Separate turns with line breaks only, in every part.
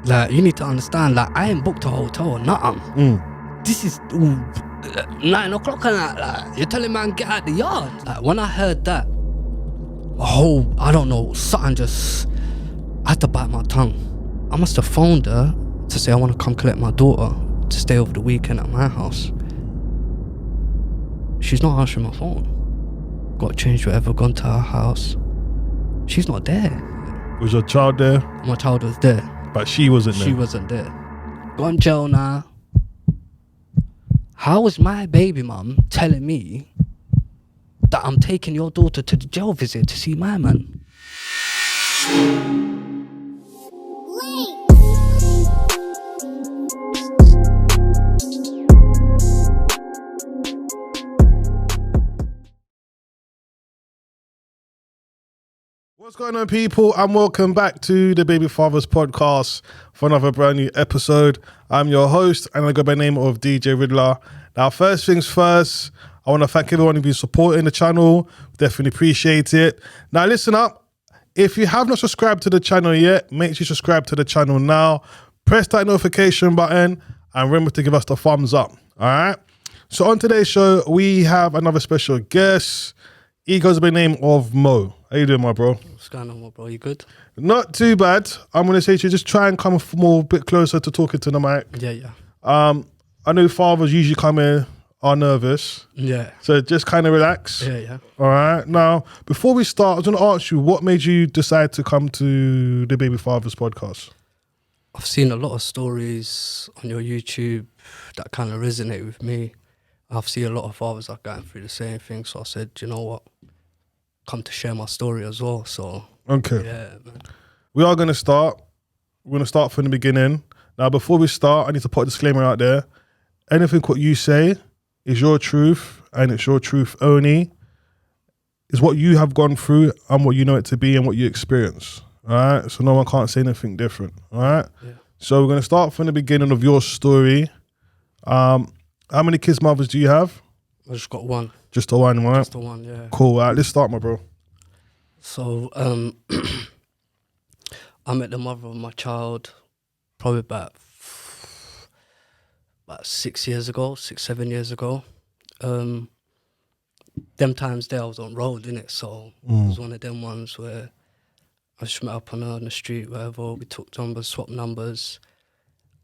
Like, you need to understand, like, I ain't booked a hotel or nothing. This is 9 o'clock and that, like, you're telling man get out the yard. Like, when I heard that, I don't know, something just, I had to bite my tongue. I must have phoned her to say I want to come collect my daughter to stay over the weekend at my house. She's not answering my phone. Got changed, whatever, gone to her house. She's not there.
Was your child there?
My child was there.
But she wasn't there?
She wasn't there. Gone jail now. How was my baby mum telling me that I'm taking your daughter to the jail visit to see my man?
What's going on, people, and welcome back to the Baby Fathers podcast for another brand new episode. I'm your host, and I go by the name of DJ Ridler. Now, first things first, I want to thank everyone who's been supporting the channel. Definitely appreciate it. Now, listen up. If you have not subscribed to the channel yet, make sure you subscribe to the channel now. Press that notification button, and remember to give us the thumbs up. All right? So on today's show, we have another special guest. He goes by the name of Mo. How you doing, my bro?
What's going on, bro? You good?
Not too bad. I'm going to say to you, just try and come a bit closer to talking to the mic.
Yeah.
I know fathers usually come in, are nervous.
Yeah.
So just kind of relax.
Yeah.
All right. Now, before we start, I was going to ask you, what made you decide to come to the Baby Fathers podcast?
I've seen a lot of stories on your YouTube that kind of resonate with me. I've seen a lot of fathers are going through the same thing. So I said, you know what? Come to share my story as well. So
okay.
Yeah, man.
We are going to start. We're going to start from the beginning. Now, before we start, I need to put a disclaimer out there. Anything what you say is your truth, and it's your truth only. It's what you have gone through and what you know it to be and what you experience. All right? So no one can't say anything different. All right?
Yeah.
So we're going to start from the beginning of your story. How many kids, mothers do you have?
I just got one.
Just the one, right?
Just the one, yeah.
Cool. All right, let's start, my bro.
So, I met the mother of my child probably about 6 years ago, 7 years ago. Them times there I was on road, innit? So it was one of them ones where I just met up on her on the street, wherever. We took numbers, swapped numbers.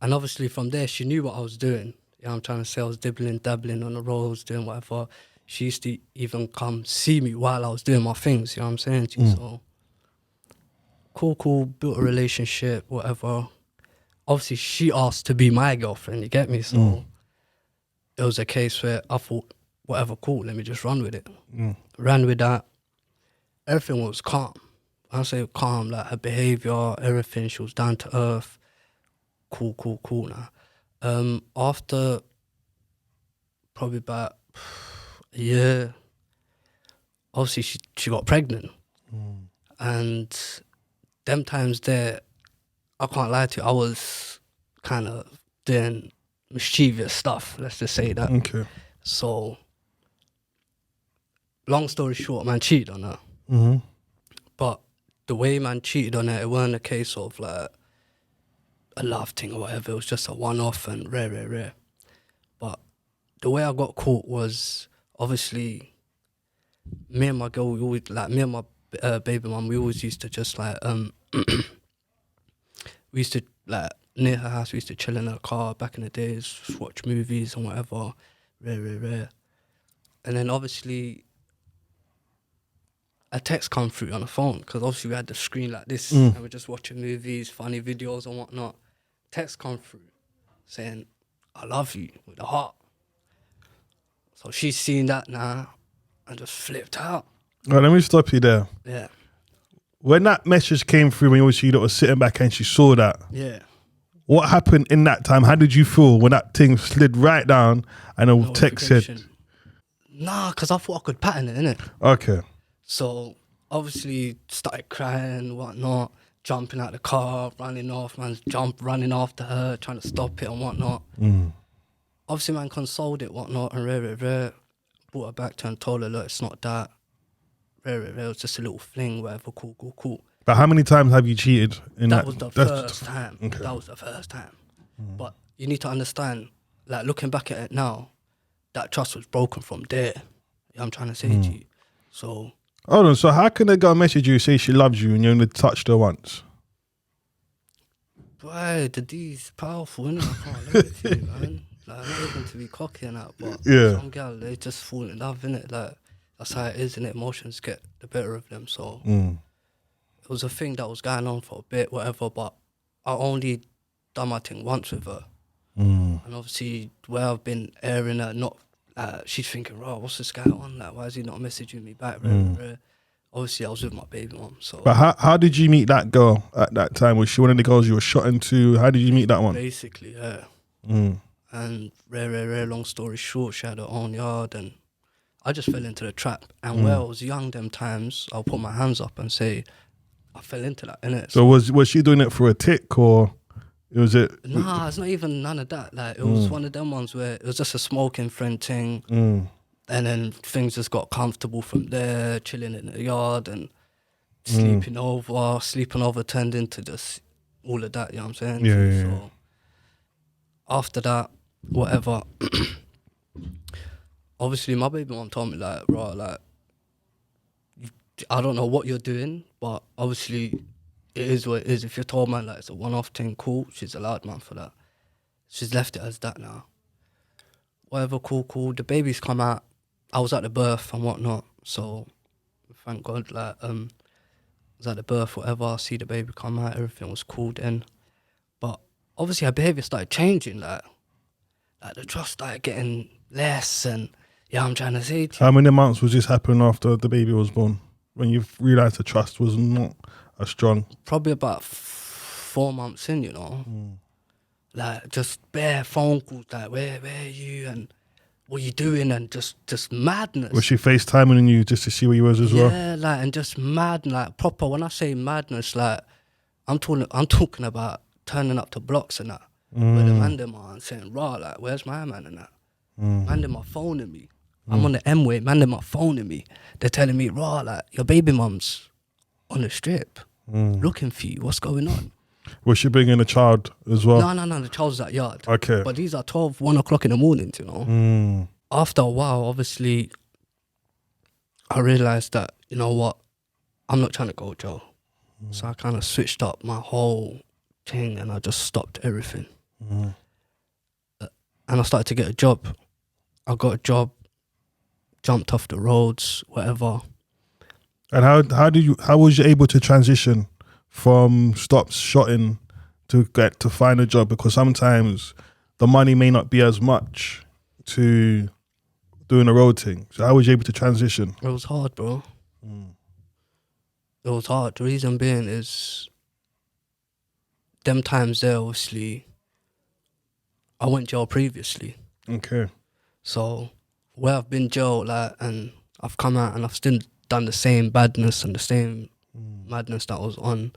And obviously from there, she knew what I was doing. You know, I'm trying to say I was dabbling on the roads, doing whatever. She used to even come see me while I was doing my things, you know what I'm saying to you? So, cool, built a relationship, whatever. Obviously, she asked to be my girlfriend, you get me? So, it was a case where I thought, whatever, cool, let me just run with it. Ran with that. Everything was calm. When I say calm, like her behaviour, everything, she was down to earth. Cool now. After probably about a year, obviously she got pregnant. And them times there, I can't lie to you, I was kind of doing mischievous stuff, let's just say that.
Okay.
So, long story short, man cheated on her. But the way man cheated on her, it weren't a case of like a love thing or whatever. It was just a one-off and rare. But the way I got caught was, obviously, me and my girl, we always, like, me and my baby mum, we always used to just like, we used to, like, near her house, we used to chill in her car back in the days, just watch movies and whatever, rare. And then obviously, a text come through on the phone, because obviously we had the screen like this, and we're just watching movies, funny videos and whatnot. Text come through saying, I love you, with a heart. So she's seen that now and just flipped out.
All right, let me stop you there.
Yeah.
When that message came through, when you was sitting back and she saw that,
Yeah.
what happened in that time? How did you feel when that thing slid right down and a text said?
Nah, because I thought I could pattern it, innit?
Okay.
So obviously started crying, whatnot, jumping out the car, running off, running after her, trying to stop it and whatnot. Obviously, man consoled it, whatnot, and rare. Brought her back to her and told her, look, it's not that. Rare, it was just a little fling, whatever, cool.
But how many times have you cheated in that?
That was the first time.
Okay.
That was the first time. But you need to understand, like looking back at it now, that trust was broken from there. You know what I'm trying to say to you. So
Hold on, so how can a girl message you, say she loves you, and you only touched her once?
boy, the D's powerful, innit? I can't lie to you, man. Like, I'm not even to be cocky and that, but
Yeah.
some girl, they just fall in love, innit? Like, that's how it is, innit? Emotions get the better of them, so it was a thing that was going on for a bit, whatever, but I only done my thing once with her. And obviously, where I've been airing her, not, she's thinking, "Oh, what's this guy on? Like, why is he not messaging me back?" Obviously, I was with my baby mom, so.
But how did you meet that girl at that time? Was she one of the girls you were shot into? How did you meet that one?
Basically, yeah. And rare, long story short, she had her own yard, and I just fell into the trap. And where I was young them times, I'll put my hands up and say, I fell into that, innit?
So was she doing it for a tick, or was it?
Nah, it's not even none of that. Like, it was one of them ones where it was just a smoking friend thing. And then things just got comfortable from there, chilling in the yard and sleeping over turned into just all of that, you know what I'm saying?
Yeah.
So after that, whatever, obviously my baby mom told me, like, bro, like, I don't know what you're doing, but obviously it is what it is. If you're told, man, like, it's a one-off thing, cool, she's allowed, man, for that. She's left it as that now. Whatever, cool. The baby's come out. I was at the birth and whatnot, so thank God, like, I was at the birth, whatever, I see the baby come out, everything was cool then. But obviously her behaviour started changing, like the trust started getting less, and yeah, I'm trying to say to you.
How many months was this happening after the baby was born? When you realised the trust was not as strong?
Probably about 4 months in, you know. Like, just bare phone calls, like, where are you, and what you doing, and just madness.
Was she FaceTiming you just to see where you was as well?
Yeah, like, and just mad, like, proper. When I say madness, like, I'm talking about turning up to blocks and that, where the man them are and saying, "Raw, like, where's my man?" and that. Man them are phoning me. I'm on the M-way, man them are phoning me. They're telling me, "Raw, like, your baby mum's on the strip, looking for you. What's going on?"
Was she bringing a child as well?
No, the child's at yard.
Okay.
But these are 12, 1 o'clock in the morning, you know. After a while, obviously, I realised that, you know what, I'm not trying to go to jail. So I kind of switched up my whole thing and I just stopped everything. And I started to get a job. I got a job, jumped off the roads, whatever.
And how was you able to transition from stop shotting to get to find a job? Because sometimes the money may not be as much to doing a road thing. So how was you able to transition?
It was hard, bro. It was hard. The reason being is them times there, obviously, I went jail previously.
Okay.
So where I've been jail, like, and I've come out and I've still done the same badness and the same madness that I was on.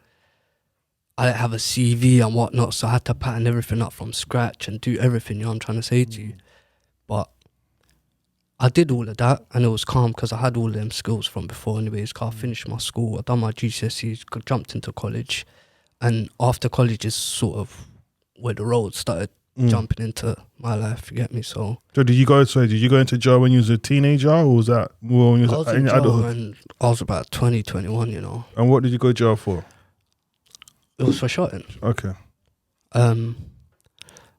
I didn't have a CV and whatnot, so I had to pattern everything up from scratch and do everything, you know what I'm trying to say to you. But I did all of that and it was calm because I had all of them skills from before anyways. I finished my school, I done my GCSEs, jumped into college, and after college is sort of where the road started jumping into my life, you get me? So
did you go into jail when you was a teenager, or was that more when you was
in
in
jail
adulthood?
when I was about 20, 21, you know.
And what did you go to jail for?
It was for shotting.
Okay.
I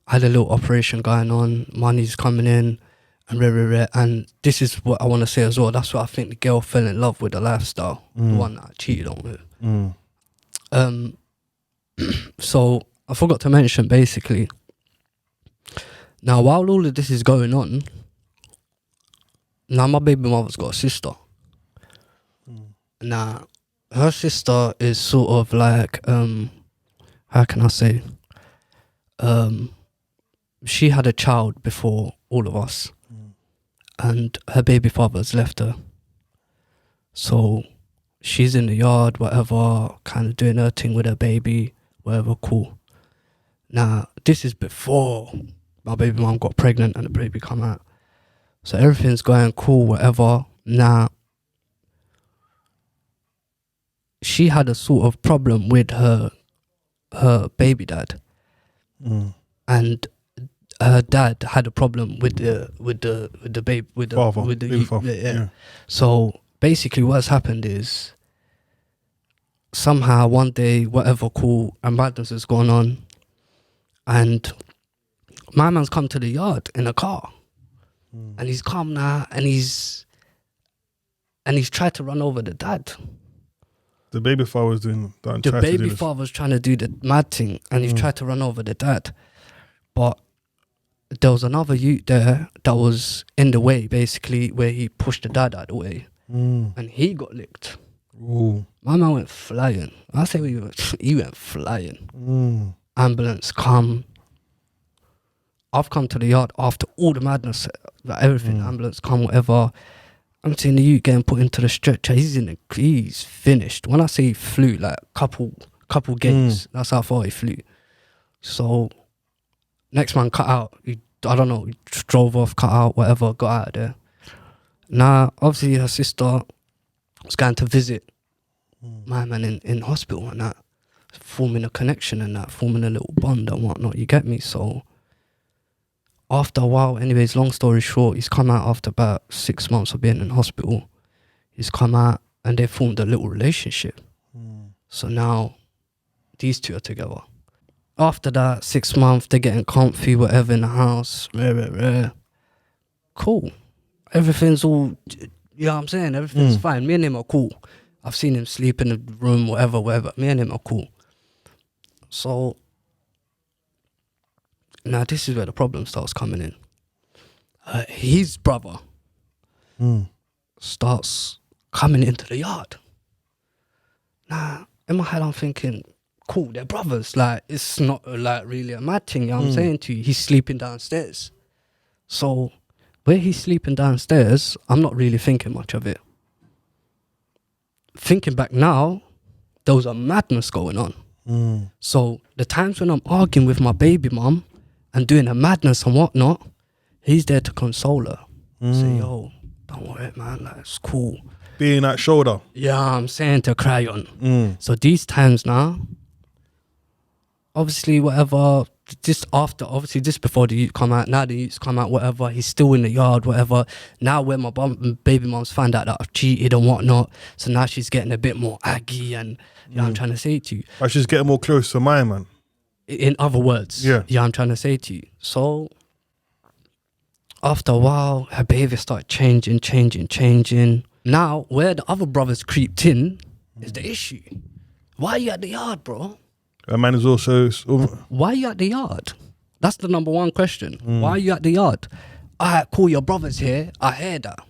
had a little operation going on, money's coming in, and rare. And this is what I want to say as well. That's what I think the girl fell in love with, the lifestyle, the one that I cheated on with. So I forgot to mention, basically, now while all of this is going on, now my baby mother's got a sister. Now her sister is sort of like, how can I say? She had a child before all of us, and her baby father's left her. So she's in the yard, whatever, kind of doing her thing with her baby, whatever, cool. Now, this is before my baby mom got pregnant and the baby come out. So everything's going cool, whatever. Now, she had a sort of problem with her baby dad, and her dad had a problem with the baby with the
Father,
with the
baby father.
yeah. So basically, what's happened is somehow one day, whatever cool and madness has gone on, and my man's come to the yard in a car, and he's come now, and he's tried to run over the dad.
The baby father was doing that.
The baby father's trying to do the mad thing, and he's tried to run over the dad. But there was another youth there that was in the way, basically, where he pushed the dad out of the way, and he got licked.
Ooh.
My man went flying. I say he went flying. Ambulance come. I've come to the yard after all the madness, like everything. Ambulance come, whatever. I'm seeing the youth getting put into the stretcher. He's finished. When I say he flew, like couple gates, that's how far he flew. So next man cut out. He drove off, cut out, whatever, got out of there. Now, obviously, her sister was going to visit my man in hospital and that, forming a connection and that, forming a little bond and whatnot. You get me? So after a while, anyways, long story short, he's come out after about 6 months of being in hospital. He's come out and they formed a little relationship. So now these two are together. After that, 6 months, they're getting comfy, whatever, in the house. Cool. Everything's all, you know what I'm saying? Everything's fine. Me and him are cool. I've seen him sleep in the room, whatever. Me and him are cool. So now this is where the problem starts coming in. His brother starts coming into the yard. Now, in my head, I'm thinking, cool, they're brothers. Like, it's not like really a mad thing, you know what I'm saying to you? He's sleeping downstairs. So where he's sleeping downstairs, I'm not really thinking much of it. Thinking back now, there was a madness going on. So the times when I'm arguing with my baby mum and doing a madness and whatnot, he's there to console her. Say, yo, don't worry, man, like, it's cool.
Being that shoulder.
Yeah, I'm saying, to cry on. So these times now, obviously, whatever, just after, obviously, just before the youth come out, now the youths come out, whatever, he's still in the yard, whatever. Now where my baby mums find out that I've cheated and whatnot, so now she's getting a bit more aggy and, you know what I'm trying to say to you.
Like she's getting more close to my man.
In other words, yeah, I'm trying to say to you. So after a while, her behavior started changing. Now, where the other brothers creeped in is the issue. Why are you at the yard, bro?
A man is also...
Why are you at the yard? That's the number one question. Why are you at the yard? All right, cool, your brother's here. I hear that.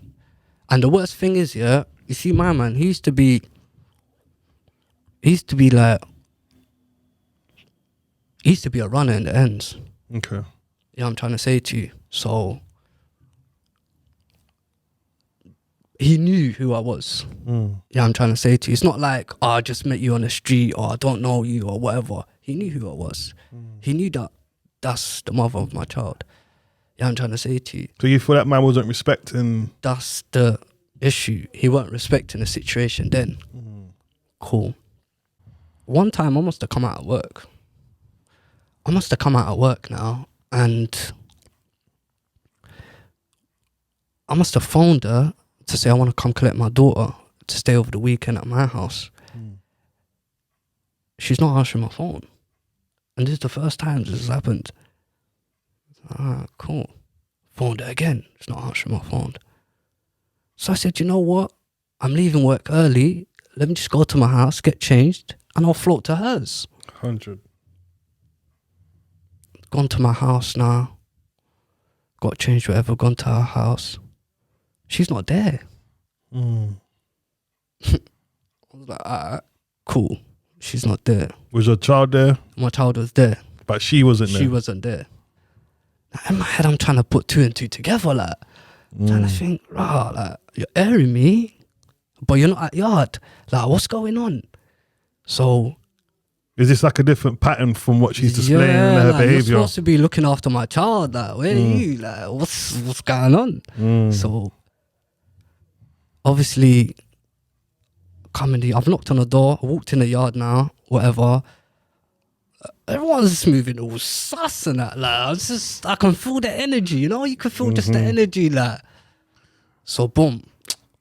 And the worst thing is, yeah, you see my man, he used to be a runner in the ends.
Okay.
Yeah, I'm trying to say to you. So he knew who I was. Yeah, I'm trying to say to you. It's not like, oh, I just met you on the street or I don't know you or whatever. He knew who I was. He knew that that's the mother of my child. Yeah, I'm trying to say to you.
So you feel that man wasn't respecting...
That's the issue. He weren't respecting the situation then. Cool. One time I must have come out of work. Now, and I must have phoned her to say I want to come collect my daughter to stay over the weekend at my house. She's not answering my phone. And this is the first time this has happened. Cool. Phoned her again. She's not answering my phone. So I said, you know what? I'm leaving work early. Let me just go to my house, get changed, and I'll float to hers.
100.
Gone to my house now. Got changed, whatever. Gone to her house. She's not there. I was like, alright, cool. She's not there.
Was your child there?
My child was there.
But she wasn't there?
She wasn't there. Now, in my head, I'm trying to put two and two together, like. Trying to think, rah, like, you're airing me, but you're not at yard. Like, what's going on? So...
Is this like a different pattern from what she's displaying in her
like,
behaviour?
You're supposed to be looking after my child. Like, where are you? Like, what's going on? So, obviously, come in I've knocked on the door, I walked in the yard now, whatever. Everyone's moving all sus and that, like, I can feel the energy, you know? You can feel just the energy, like. So, boom,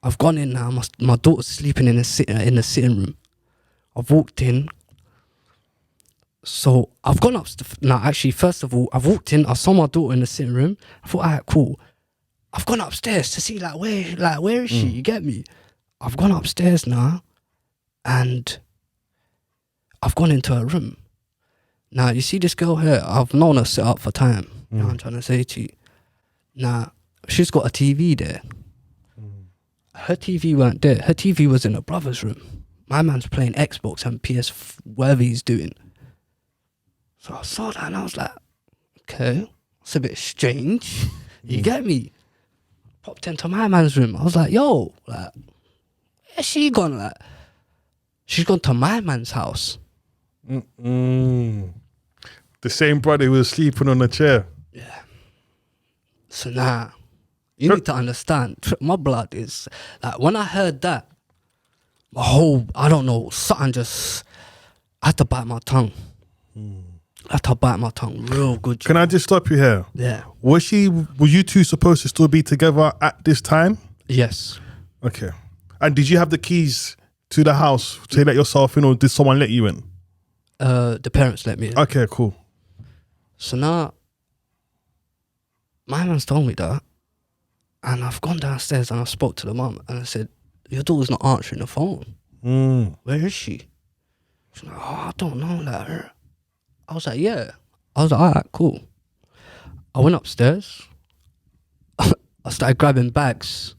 I've gone in now, my daughter's sleeping in the sitting room. I've walked in. So, I've gone upstairs. Now, actually, first of all, I've walked in, I saw my daughter in the sitting room. I thought, all right, cool. I've gone upstairs to see, where is she? You get me? I've gone upstairs now, and I've gone into her room. Now, you see this girl here, I've known her set up for time. You know what I'm trying to say to you? Now, she's got a TV there. Her TV weren't there. Her TV was in her brother's room. My man's playing Xbox and PS, whatever he's doing. So I saw that and I was like, okay, it's a bit strange. You get me? Popped into my man's room. I was like, yo, like, where's she gone? Like, she's gone to my man's house.
The same brother who was sleeping on the chair.
Yeah. So now, you need to understand, my blood is, like, when I heard that, my whole, I don't know, something just, I had to bite my tongue. I had to bite my tongue real good.
Can I just stop you here?
Yeah.
Were you two supposed to still be together at this time?
Yes.
Okay. And did you have the keys to the house to let yourself in, or did someone let you in?
The parents let me in.
Okay, cool.
So now, my man's told me that, and I've gone downstairs and I spoke to the mum and I said, your daughter's not answering the phone. Where is she? She's like, oh, I don't know, like her. I was like, yeah. I was like, all right, cool. I went upstairs. I started grabbing bags,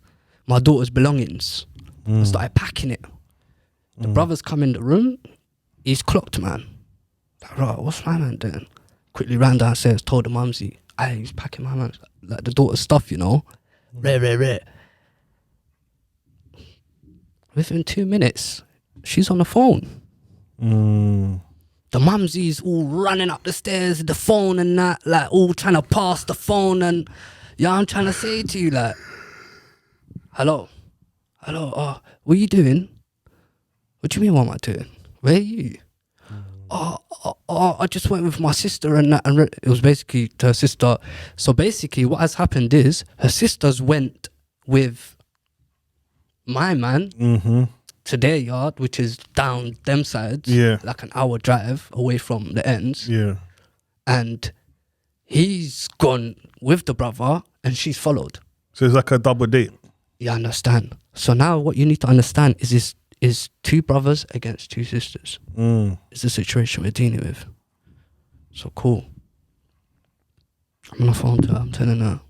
my daughter's belongings. I started packing it. The brother's come in the room. He's clocked, man. Like, right, what's my man doing? Quickly ran downstairs, told the mumsy, hey, he's packing my man's, like, the daughter's stuff, you know? Rare. Within 2 minutes, she's on the phone. The mumsy's all running up the stairs, the phone and that, like, all trying to pass the phone, and yeah, I'm trying to say to you, like, hello, what are you doing? What do you mean, what am I doing? Where are you? I just went with my sister and that, and it was basically her sister. So basically what has happened is her sisters went with my man to their yard, which is down them sides, like an hour drive away from the ends. Yeah. And he's gone with the brother and she's followed.
So it's like a double date.
You understand? So now what you need to understand is two brothers against two sisters. It's the situation we're dealing with. So cool. I'm on the phone to her, I'm telling her,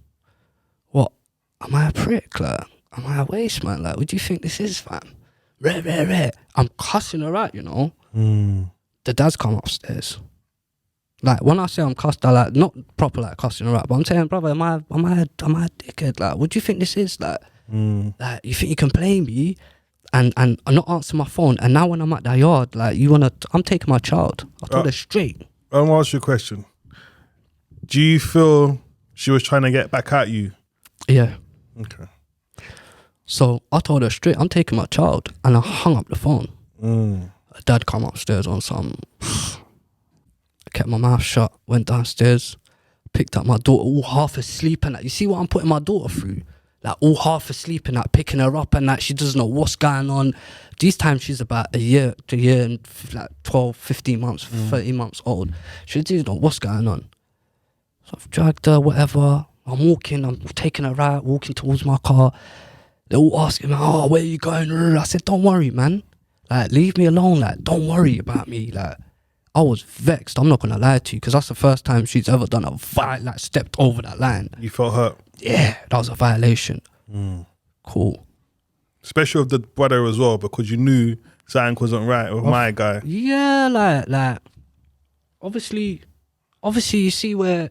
what? Am I a prick? Like, am I a waste man? Like, what do you think this is, fam? Rare. I'm cussing her out, you know? The dad's come upstairs. Like, when I say I'm cussed, I like, not proper like cussing her out, but I'm saying, brother, am I a dickhead? Like, what do you think this is? Like, you think you can play me and not answer my phone, and now when I'm at that yard, like, I'm taking my child. I told her straight.
I'm gonna ask you a question. Do you feel she was trying to get back at you?
Yeah.
Okay.
So I told her straight, I'm taking my child, and I hung up the phone. Her dad come upstairs on some. I kept my mouth shut, went downstairs, picked up my daughter, all half asleep, and that. You see what I'm putting my daughter through? Like, all half asleep and that, picking her up and that, she doesn't know what's going on. These times she's about a year and like 12, 15 months, 30 months old. She doesn't know what's going on. So I've dragged her, whatever. I'm taking her out, walking towards my car. They're all asking me, oh, where are you going? I said, don't worry, man. Like, leave me alone. Like, don't worry about me. Like, I was vexed. I'm not going to lie to you, because that's the first time she's ever done stepped over that line.
You felt hurt?
Yeah, that was a violation. Cool. Especially
with the brother as well, because you knew something wasn't right with my guy.
Yeah, like, obviously you see where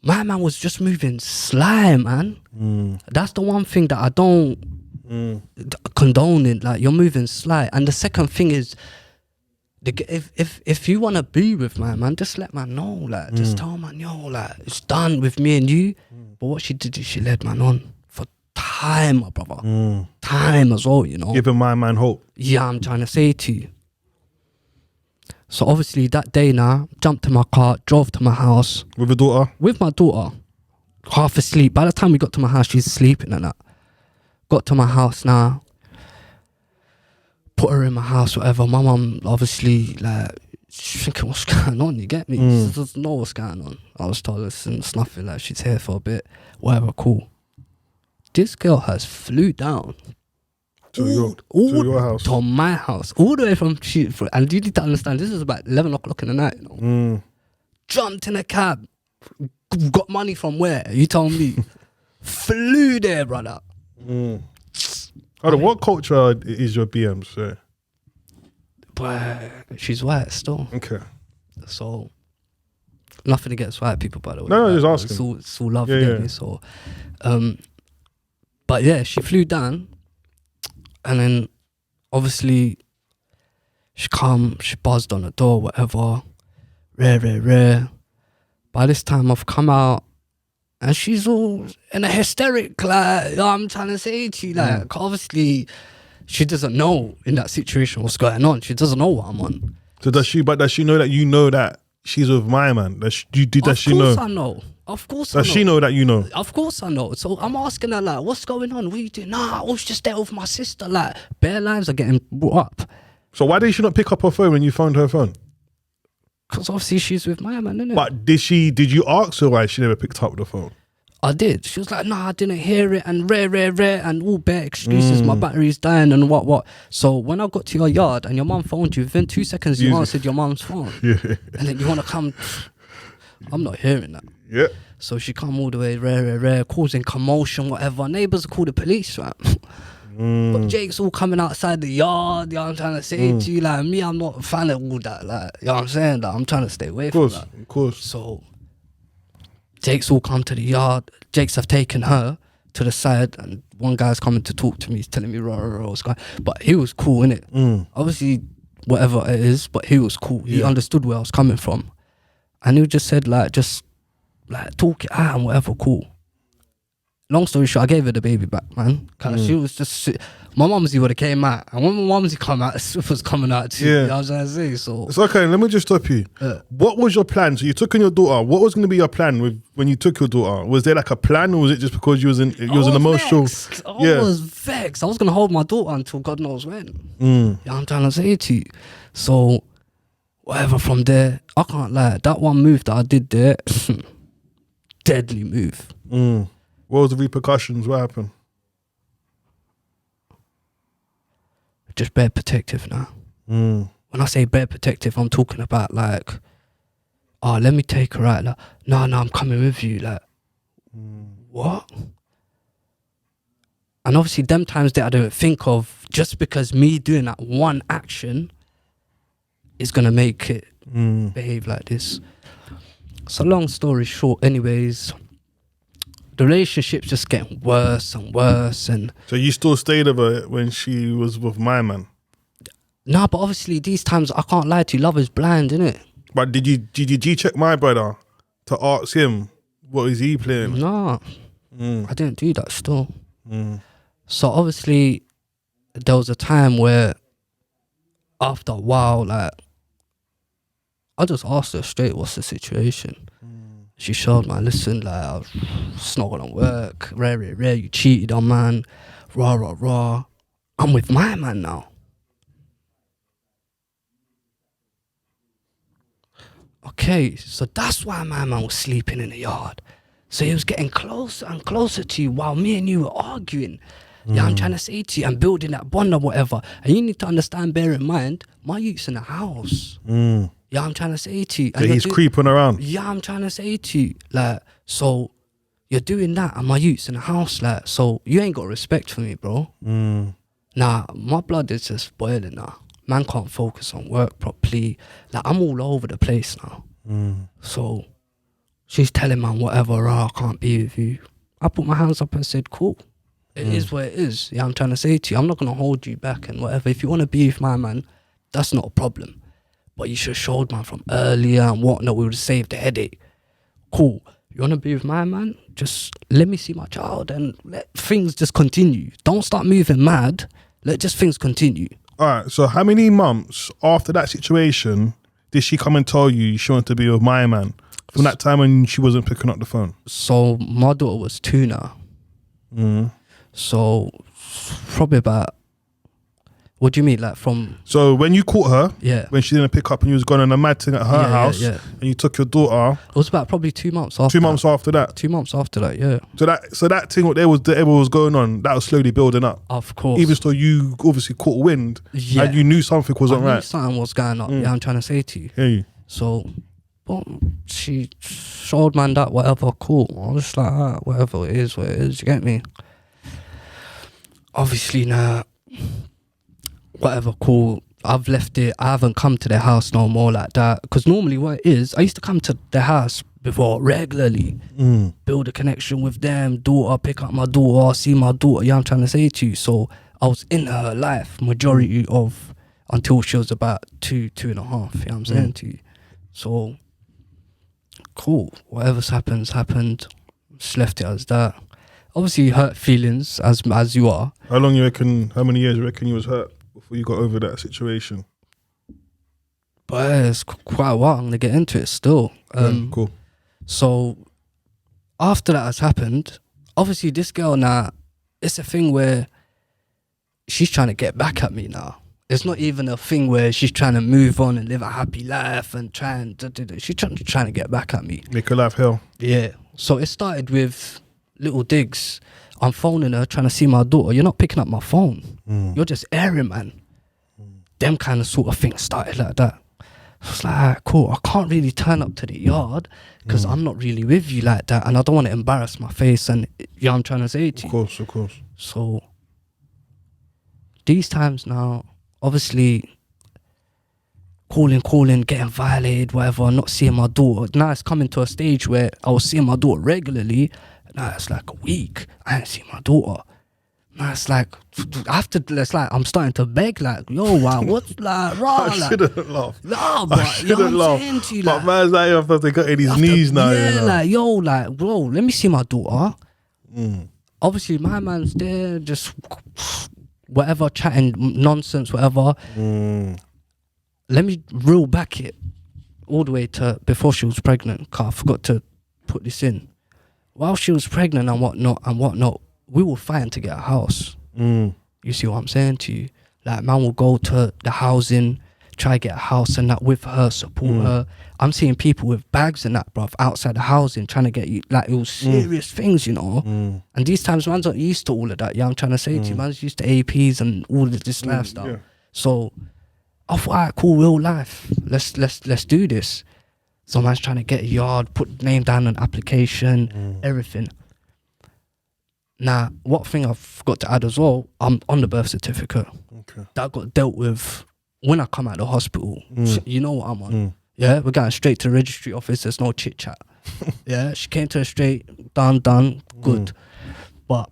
my man was just moving sly, man. That's the one thing that I don't condone it. Like, you're moving sly. And the second thing is, if you want to be with my man, just let man know. Like, just tell man, yo, like, it's done with me and you. But what she did is she led man on for time, my brother. Time as well, you know.
Giving my man hope.
Yeah, I'm trying to say to you. So obviously that day now, jumped in my car, drove to my house.
With your daughter?
With my daughter. Half asleep. By the time we got to my house, she's sleeping and that. Got to my house now. Put her in my house, whatever. My mum obviously like, she's thinking, what's going on? You get me? She doesn't know what's going on. I was told, listen, it's nothing, like she's here for a bit. Whatever, cool. This girl has flew down.
To your house.
To my house. All the way from and you need to understand, this is about 11 o'clock in the night, you know. Jumped in a cab. Got money from where? You tell me. Flew there, brother.
Hold on, what culture is your BM, sir?
But she's white still.
Okay.
So nothing against white people, by the way.
No, just asking.
It's all love, yeah. So but yeah, she flew down. And then, obviously, she buzzed on the door, whatever. Rare. By this time, I've come out, and she's all in a hysteric, like, I'm trying to say to you, like, obviously, she doesn't know in that situation what's going on. She doesn't know what I'm on.
So does she know that you know that she's with my man? Does she know?
Of course I know. Of course I know.
Does she know that you know?
Of course I know. So I'm asking her, like, what's going on? What are you doing? Nah, I was just there with my sister. Like, bare lives are getting brought up.
So why did she not pick up her phone when you found her phone?
Because obviously she's with my man, innit?
But did you ask her why she never picked up the phone?
I did. She was like, nah, I didn't hear it, and rare, and all bare excuses. My battery's dying and what. So when I got to your yard and your mum phoned you, within 2 seconds you answered your mum's phone.
Yeah.
And then you want to come. I'm not hearing that.
Yeah.
So she come all the way, rare, causing commotion, whatever. Neighbours call the police, right? But Jake's all coming outside the yard, you know what I'm trying to say to you? Like, me, I'm not a fan of all that. Like, you know what I'm saying? Like, I'm trying to stay away from that.
Of course.
So Jake's all come to the yard. Jake's have taken her to the side, and one guy's coming to talk to me. He's telling me, what's going on. But he was cool, innit? Obviously, whatever it is, but he was cool. He understood where I was coming from. And he just said, like, just like talk it out and whatever, cool. Long story short, I gave her the baby back, man. Cause she was just, my mumsy would have came out, and when my mumsy come out, it was coming out too. You know what I'm trying to say? So
it's okay. Let me just stop you. What was your plan? So you took in your daughter. What was going to be your plan when you took your daughter? Was there like a plan, or was it just because you was an emotional?
Vexed. I was vexed. I was gonna hold my daughter until God knows when. You know what I'm trying to say to you. So whatever from there, I can't lie. That one move that I did there, deadly move.
What was the repercussions? What happened?
Just bare protective now. When I say bare protective, I'm talking about like, oh, let me take her out. Like, no, I'm coming with you. Like, what? And obviously, them times that I don't think of, just because me doing that one action is gonna make it behave like this. So long story short, anyways, the relationship's just getting worse and worse. And
so you still stayed with her when she was with my man?
Nah, but obviously these times I can't lie to you, love is blind, innit?
But did you check my brother to ask him what is he playing?
Nah, I didn't do that still. So obviously there was a time where after a while, like, I just asked her straight, what's the situation? She showed me, listen, like, I was snogging on work, rare, you cheated on man, rah. I'm with my man now. Okay, so that's why my man was sleeping in the yard. So he was getting closer and closer to you while me and you were arguing. Yeah, I'm trying to say to you, and building that bond or whatever. And you need to understand, bear in mind, my youth's in the house. Yeah, I'm trying to say to you.
So he's creeping around.
Yeah, I'm trying to say to you, like, so you're doing that and my youth's in the house, like, so you ain't got respect for me, bro. Nah, my blood is just boiling now. Man can't focus on work properly. Like, I'm all over the place now. So she's telling man whatever, I can't be with you. I put my hands up and said, cool. It is what it is. Yeah, I'm trying to say to you, I'm not going to hold you back and whatever. If you want to be with my man, that's not a problem. But you should have showed man from earlier and whatnot. We would have saved the headache. Cool. you want to be with my man? Just let me see my child and let things just continue. Don't start moving mad. Let just things continue.
All right. So how many months after that situation did she come and tell you she wanted to be with my man? From that time when she wasn't picking up the phone.
So my daughter was 2 now. So probably about, what do you mean? Like from...
So when you caught her,
Yeah.
when she didn't pick up and you was going on a mad thing at her house,
yeah.
and you took your daughter,
It was about probably 2 months after
2 months after that.
2 months after that, yeah.
So that thing whatever was going on, that was slowly building up.
Of course.
Even though you obviously caught wind
Yeah.
and you knew something wasn't
I knew
right.
something was going on. Yeah, I'm trying to say to you.
Hear you.
So, boom, she showed man that whatever, cool. I was just like, whatever it is, what it is, you get me? Obviously now, whatever, cool. I've left it. I haven't come to their house no more like that. Because normally what it is, I used to come to their house before regularly, build a connection with them, daughter, pick up my daughter, see my daughter, yeah, I'm trying to say to you. So I was in her life majority of, until she was about 2.5, you know what I'm saying to you. So, cool, whatever's happened, just left it as that. Obviously hurt feelings as you are.
How many years you reckon you was hurt before you got over that situation?
But it's quite a while, I'm going to get into it still.
Cool.
So, after that has happened, obviously this girl now, it's a thing where she's trying to get back at me now. It's not even a thing where she's trying to move on and live a happy life and she's trying to get back at me.
Make her life hell.
Yeah. So it started with little digs. I'm phoning her, trying to see my daughter. You're not picking up my phone. You're just airing, man. Them kind of sort of things started like that. I was like, alright, cool. I can't really turn up to the yard because I'm not really with you like that, and I don't want to embarrass my face. And you know what I'm trying to say to you.
Of course.
So these times now, obviously calling, getting violated, whatever, not seeing my daughter. Now it's coming to a stage where I was seeing my daughter regularly. Now it's like a week, I ain't seen my daughter. Now it's like, it's like I'm starting to beg, like, yo, wow, what's like, raw,
I shouldn't laugh.
No, but
I shouldn't laugh.
You,
but
like,
man's like after they got in his knees now.
Yeah,
you know?
like, yo, like, bro, let me see my daughter. Obviously, my man's there, just whatever, chatting nonsense, whatever. Let me reel back it all the way to before she was pregnant, because I forgot to put this in. While she was pregnant and whatnot, we were fighting to get a house. You see what I'm saying to you? Like, man will go to the housing, try to get a house and that with her, support her. I'm seeing people with bags and that, bruv, outside the housing trying to get you, like, it was serious things, you know? And these times, man's not used to all of that, yeah, I'm trying to say to you, man's used to APs and all of this lifestyle.
Yeah.
So, I thought, alright, cool, real life. Let's do this. So man's trying to get a yard, put name down on application, everything. Now, what thing I forgot to add as well, I'm on the birth certificate.
Okay.
That got dealt with when I come out of the hospital. So you know what I'm on. Yeah, we're going straight to the registry office. There's no chit chat. Yeah, she came to her straight, done, good. But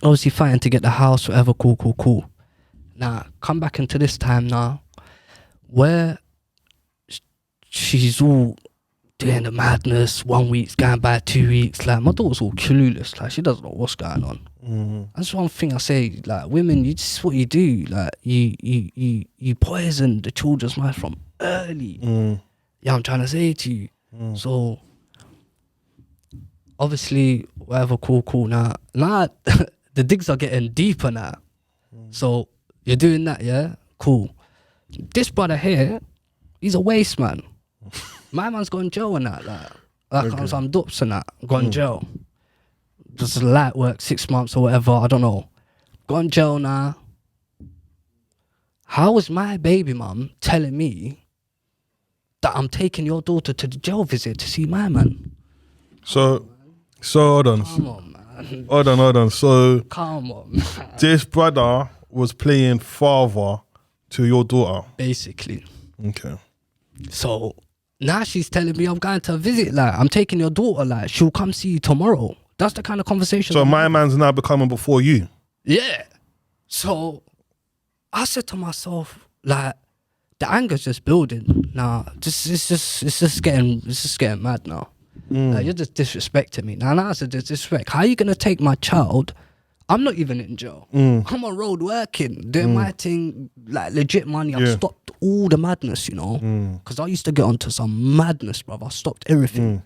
obviously fighting to get the house, whatever, cool. Now, come back into this time now, where she's all doing the madness. 1 week's going by, 2 weeks. Like, my daughter's all clueless. Like, she doesn't know what's going on. That's one thing I say. Like, women, you just what you do. Like, you poison the children's mind from early. Yeah, I'm trying to say to you. So, obviously, whatever, cool. Now, the digs are getting deeper now. So, you're doing that, yeah? Cool. This brother here, he's a waste man. My man's gone jail and that, like on some dupes and that, gone jail. Just light work, 6 months or whatever, I don't know. Gone jail now. How is my baby mum telling me that I'm taking your daughter to the jail visit to see my man?
So hold on.
Come on, man.
Hold on. So
Come on, man.
this brother was playing father to your daughter.
Basically.
Okay.
So now she's telling me I'm going to visit, like, I'm taking your daughter, like, she'll come see you tomorrow. That's the kind of conversation.
So my man's now becoming before you.
Yeah. So I said to myself, like, the anger's just building now. It's just getting mad now. Like, you're just disrespecting me. Now that's a disrespect. How are you gonna take my child? I'm not even in jail. I'm on road working, doing my thing, like legit money. I've stopped all the madness, you know, because I used to get onto some madness, bruv. I stopped everything.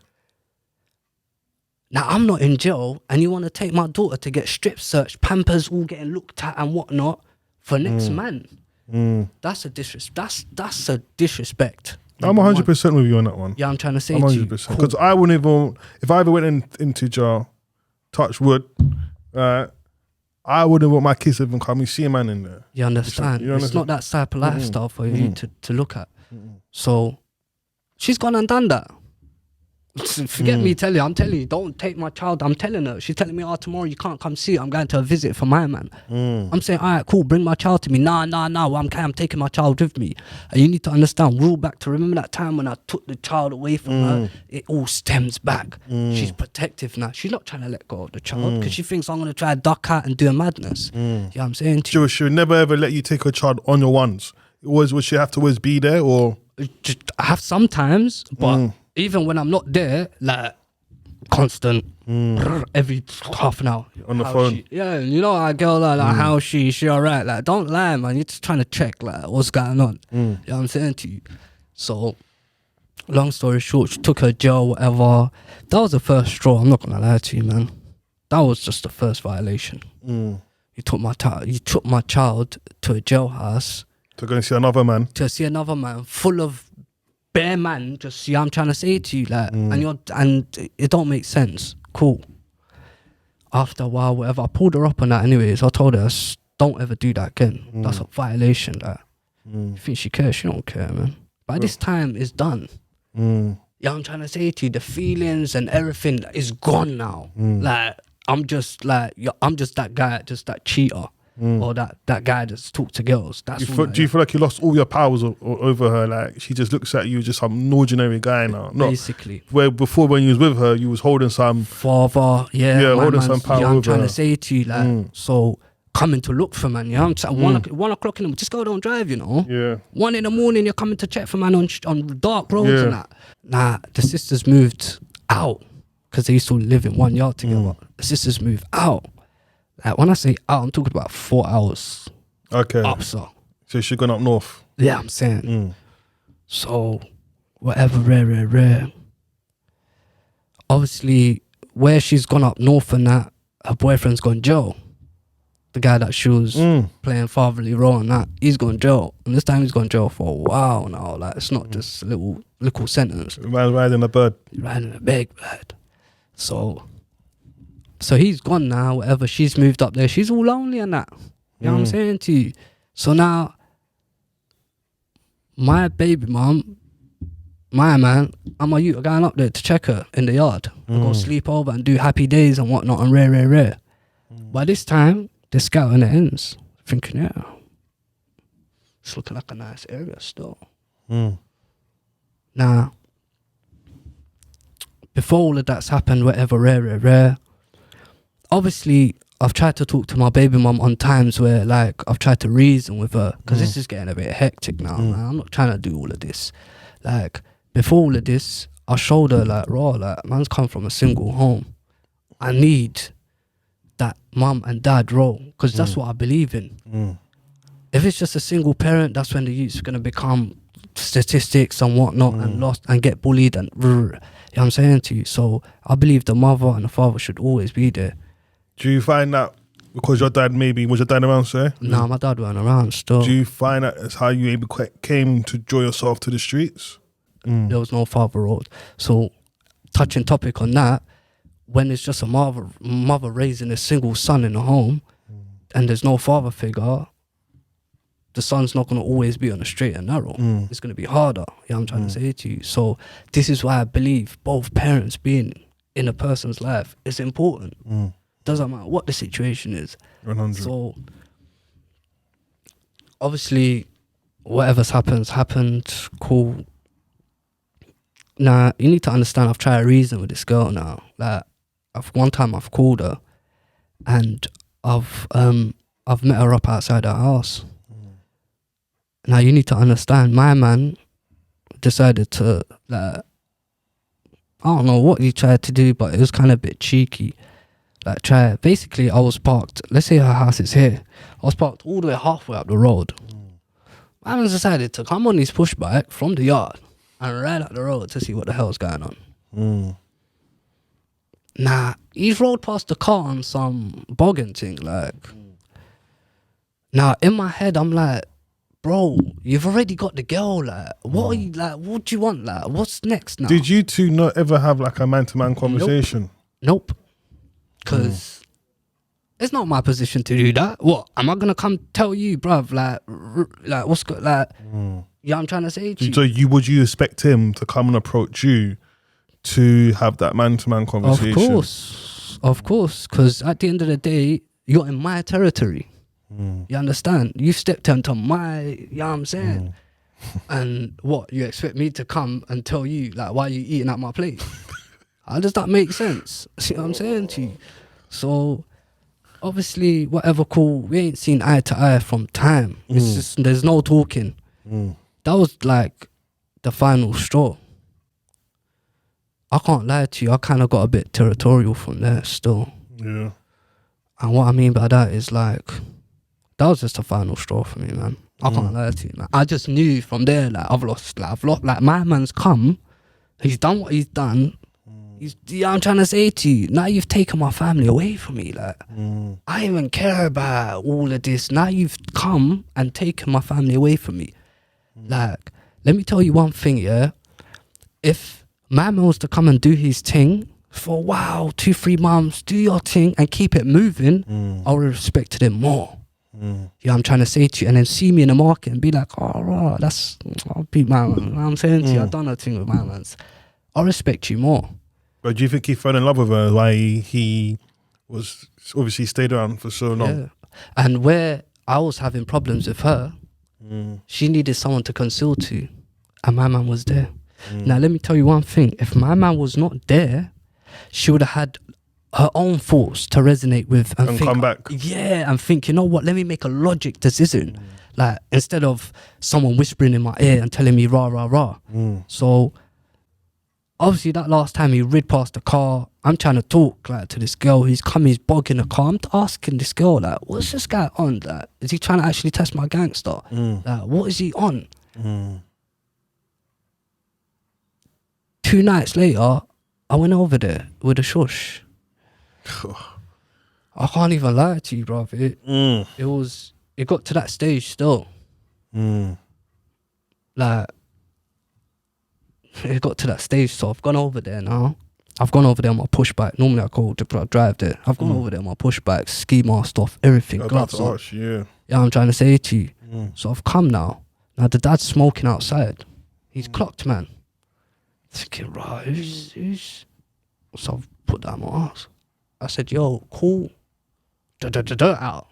Now I'm not in jail, and you want to take my daughter to get strip searched, Pampers all getting looked at and whatnot for next man. That's a disrespect. That's a disrespect.
I'm 100% with you on that one.
Yeah, I'm trying to say
I'm
to you,
100%. Because I wouldn't even, if I ever went into jail, touch wood, I wouldn't want my kids to even come and see a man in there.
You understand? It's not that type of lifestyle for you to look at. So she's gone and done that. Forget me telling you. I'm telling you, don't take my child. I'm telling her. She's telling me, tomorrow you can't come see it. I'm going to a visit for my man. I'm saying, all right, cool, bring my child to me. Nah, I'm taking my child with me. And you need to understand, rule back to remember that time when I took the child away from her, it all stems back. She's protective now. She's not trying to let go of the child because she thinks I'm going to try to duck out and do a madness. You know what I'm saying to you?
She would never ever let you take her child on your ones. Would she have to always be there, or?
Just, I have sometimes, but even when I'm not there, like constant, every half an hour
on the phone.
You know, a girl like how she alright? Like, don't lie, man. You're just trying to check like what's going on. You know what I'm saying to you? So, long story short, she took her jail, whatever. That was the first straw. I'm not gonna lie to you, man. That was just the first violation. You took my child to a jailhouse
to go and see another man.
To see another man full of bare man, just see, I'm trying to say to you, like, and it don't make sense. Cool. After a while, whatever, I pulled her up on that anyways. I told her, don't ever do that again. That's a violation. Like, you think she cares? She don't care, man. By this time, it's done. Yeah, I'm trying to say to you, the feelings and everything is gone now. Like, I'm just that guy, just that cheater. Or that guy that's talked to girls. Do
you feel like you lost all your powers over her? Like, she just looks at you just some ordinary guy now.
Basically.
Where before, when you was with her, you was holding some
father,
holding some power over her.
I'm trying to say to you, like, so coming to look for man, yeah. I'm saying 1 o'clock in the morning, just go don't drive, you know.
Yeah.
1 in the morning, you're coming to check for man on dark roads and that. Nah, the sisters moved out because they used to live in 1 yard together. The sisters moved out. Like, when I say out, I'm talking about 4 hours.
Okay.
Up, so
she's gone up north.
Yeah, I'm saying. So, whatever, rare. Obviously, where she's gone up north and that, her boyfriend's gone jail. The guy that she was playing fatherly role and that, he's gone jail. And this time he's gone jail for a while now. Like, it's not just a little sentence.
Man's riding a bird.
Riding a big bird. So he's gone now, whatever. She's moved up there. She's all lonely and that. You know what I'm saying to you? So now, my baby mum, my man, and my youth are going up there to check her in the yard. Go sleep over and do happy days and whatnot and rare. By this time, they're scouting the ends. Thinking, yeah, it's looking like a nice area still. Now, before all of that's happened, whatever, rare. Obviously, I've tried to talk to my baby mum on times where, like, I've tried to reason with her because this is getting a bit hectic now, man. I'm not trying to do all of this. Like, before all of this, I showed her, like, man's come from a single home. I need that mum and dad role because that's what I believe in. If it's just a single parent, that's when the youth's going to become statistics and whatnot and lost and get bullied and, you know what I'm saying to you? So I believe the mother and the father should always be there.
Do you find that because your dad was your dad around, sir?
Nah, my dad weren't around still.
Do you find that that's how you came to draw yourself to the streets?
There was no father road. So, touching topic on that, when it's just a mother raising a single son in a home and there's no father figure, the son's not going to always be on the straight and narrow. It's going to be harder. You know what I'm trying to say to you? So, this is why I believe both parents being in a person's life is important. Doesn't matter what the situation is.
100.
So, obviously, whatever's happened, cool. Now, you need to understand, I've tried to reason with this girl now. Like, one time I've called her and I've met her up outside her house. Now, you need to understand, my man decided to, like, I don't know what he tried to do, but it was kind of a bit cheeky. Like, basically, I was parked, let's say her house is here. I was parked all the way halfway up the road. My man decided to come on his push bike from the yard and ride up the road to see what the hell's going on. Nah, he's rolled past the car on some bogging thing, like. Now, in my head, I'm like, bro, you've already got the girl, like, what are you, like, what do you want, like, what's next now?
Did you two not ever have like a man-to-man conversation?
Nope. Because it's not my position to do that. What, am I going to come tell you, bruv, like, what's good, like, yeah, I'm trying to say to you.
So would you expect him to come and approach you to have that man-to-man conversation?
Of course, because at the end of the day, you're in my territory. You understand? You stepped into my, you know what I'm saying? And what, you expect me to come and tell you, like, why you eating at my plate? How does that make sense? See what I'm saying to you? So, obviously, whatever, cool, we ain't seen eye to eye from time. It's just, there's no talking. That was like the final straw. I can't lie to you, I kind of got a bit territorial from there still.
Yeah.
And what I mean by that is like, that was just a final straw for me, man. I can't lie to you, man. I just knew from there, like, I've lost, like, my man's come, he's done what he's done. Yeah, I'm trying to say to you, now you've taken my family away from me, like, I don't even care about all of this. Now you've come and taken my family away from me. Like, let me tell you one thing, yeah? If my man was to come and do his thing for a while, 2-3 months, do your thing and keep it moving, I would have respected him more. Yeah, I'm trying to say to you, and then see me in the market and be like, oh, right, I'll beat my man. You know what I'm saying to you, I've done a thing with my mans. I respect you more.
But do you think he fell in love with her? Why he was obviously stayed around for so long?
Yeah. And where I was having problems with her, she needed someone to conceal to, and my man was there. Now, let me tell you one thing. If my man was not there, she would have had her own thoughts to resonate with and think,
come back.
Yeah, and think, you know what, let me make a logic decision. Like, instead of someone whispering in my ear and telling me rah, rah, rah. So, obviously, that last time he rid past the car, I'm trying to talk, like, to this girl. He's bogging the car. I'm asking this girl, like, what's this guy on? Like, is he trying to actually test my gangster? Like, what is he on? 2 nights later, I went over there with a shush. I can't even lie to you, bro. It got to that stage still. Like, it got to that stage, so I've gone over there now. I've gone over there on my push bike. Normally I go to drive there. I've gone over there on my push bike, ski mask off, everything, gloves on.
Yeah,
I'm trying to say to you. So I've come now. Now the dad's smoking outside. He's clocked, man. Thinking, right, who's? So I've put that on my ass. I said, yo, cool. Out.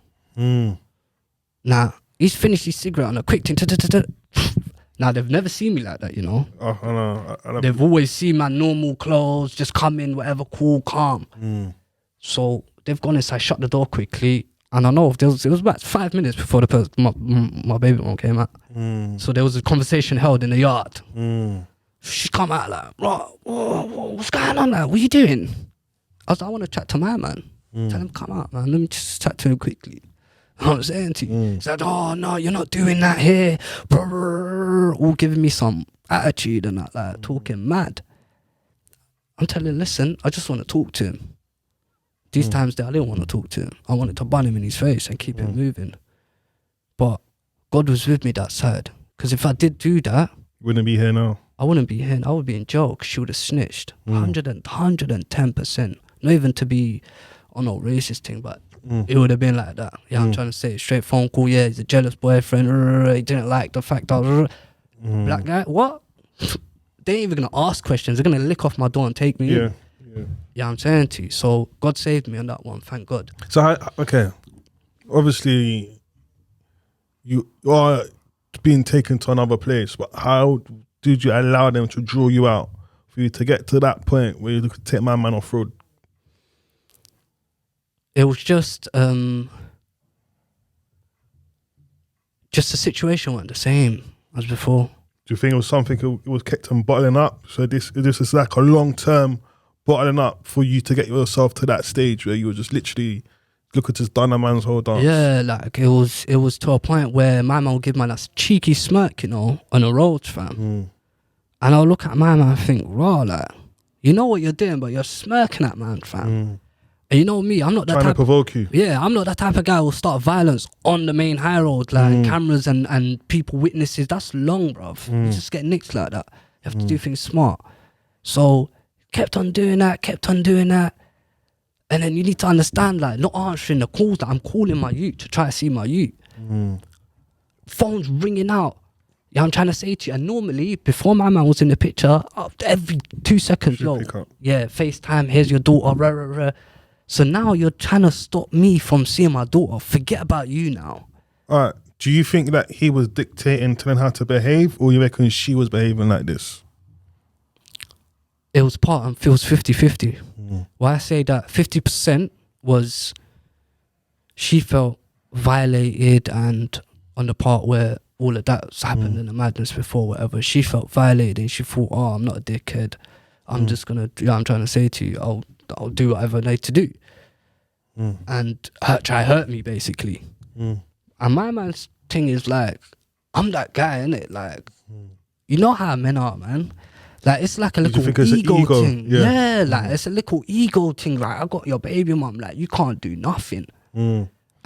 Now, he's finished his cigarette on a quick thing. Now, they've never seen me like that, you know.
Oh, I know.
They've always seen my normal clothes, just come in, whatever, cool, calm. So they've gone inside, shut the door quickly. And I know it was about 5 minutes before my baby mom came out. So there was a conversation held in the yard. She come out like, what's going on, like, what are you doing? I was like, I want to chat to my man. Tell him, come out, man. Let me just chat to him quickly. You know what I'm saying to you? He's like, oh, no, you're not doing that here. All giving me some attitude and that, like, talking mad. I'm telling him, listen, I just want to talk to him. These times that I didn't want to talk to him. I wanted to bun him in his face and keep him moving. But God was with me that side. Because if I did do that,
wouldn't be here now.
I wouldn't be here. I would be in jail because she would have snitched. 110%. Not even to be on no racist thing, but it would have been like that. Yeah, I'm trying to say it straight. Phone call, yeah, he's a jealous boyfriend. He didn't like the fact I was black guy. What? They ain't even going to ask questions. They're going to lick off my door and take me in. Yeah, I'm saying to you. So God saved me on that one. Thank God.
So, okay. Obviously, you are being taken to another place, but how did you allow them to draw you out for you to get to that point where you could take my man off road?
It was just the situation wasn't the same as before.
Do you think it was something it was kept on bottling up? So this is like a long-term bottling up for you to get yourself to that stage where you were just literally look at just done a man's whole dance.
Yeah, like it was to a point where my man would give man that cheeky smirk, you know, on the roads, fam. And I'll look at my man and think, raw, like, you know what you're doing, but you're smirking at man, fam. And you know me, I'm not that
trying
type
to provoke you.
Yeah, I'm not that type of guy who'll start violence on the main high road, like cameras and people witnesses. That's long, bruv. You just get nicked like that. You have to do things smart. So kept on doing that. And then you need to understand, like, not answering the calls that I'm calling my youth to try to see my youth. Phones ringing out. Yeah, I'm trying to say to you. And normally, before my man was in the picture, every 2 seconds, yo, yeah, FaceTime, here's your daughter, rah, rah, rah. So now you're trying to stop me from seeing my daughter. Forget about you now.
All right. Do you think that he was dictating to them how to behave, or you reckon she was behaving like this?
It was 50-50. Why I say that 50% was she felt violated, and on the part where all of that's happened in the madness before, whatever, she felt violated and she thought, oh, I'm not a dickhead. I'm just going to, I'm trying to say to you, I'll do whatever I need to do. And try hurt me, basically. And my man's thing is like, I'm that guy, innit? Like, you know how men are, man. Like, it's like a little ego thing. Yeah, like, it's a little ego thing. Like, I got your baby mum, like, you can't do nothing.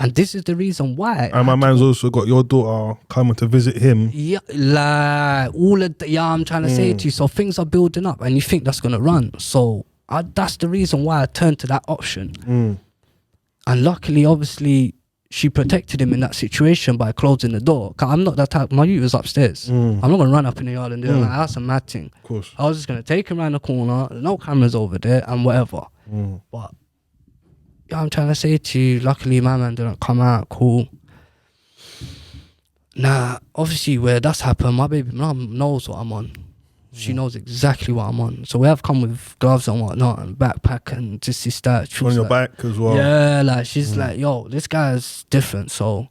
And this is the reason why.
And my man's also got your daughter coming to visit him. Yeah,
like, all of the, I'm trying to say to you. So things are building up and you think that's going to run. So that's the reason why I turned to that option. And luckily, obviously, she protected him in that situation by closing the door. Cause I'm not that type. My youth was upstairs. I'm not going to run up in the yard and do that. That's a mad thing.
Of course.
I was just going to take him around the corner. No cameras over there and whatever. But yeah, I'm trying to say to you, luckily my man didn't come out. Cool. Nah, obviously where that's happened, my baby mum knows what I'm on. She knows exactly what I'm on. So we have come with gloves and whatnot and backpack and this that.
On your back as well.
Yeah, like she's like, yo, this guy's different. So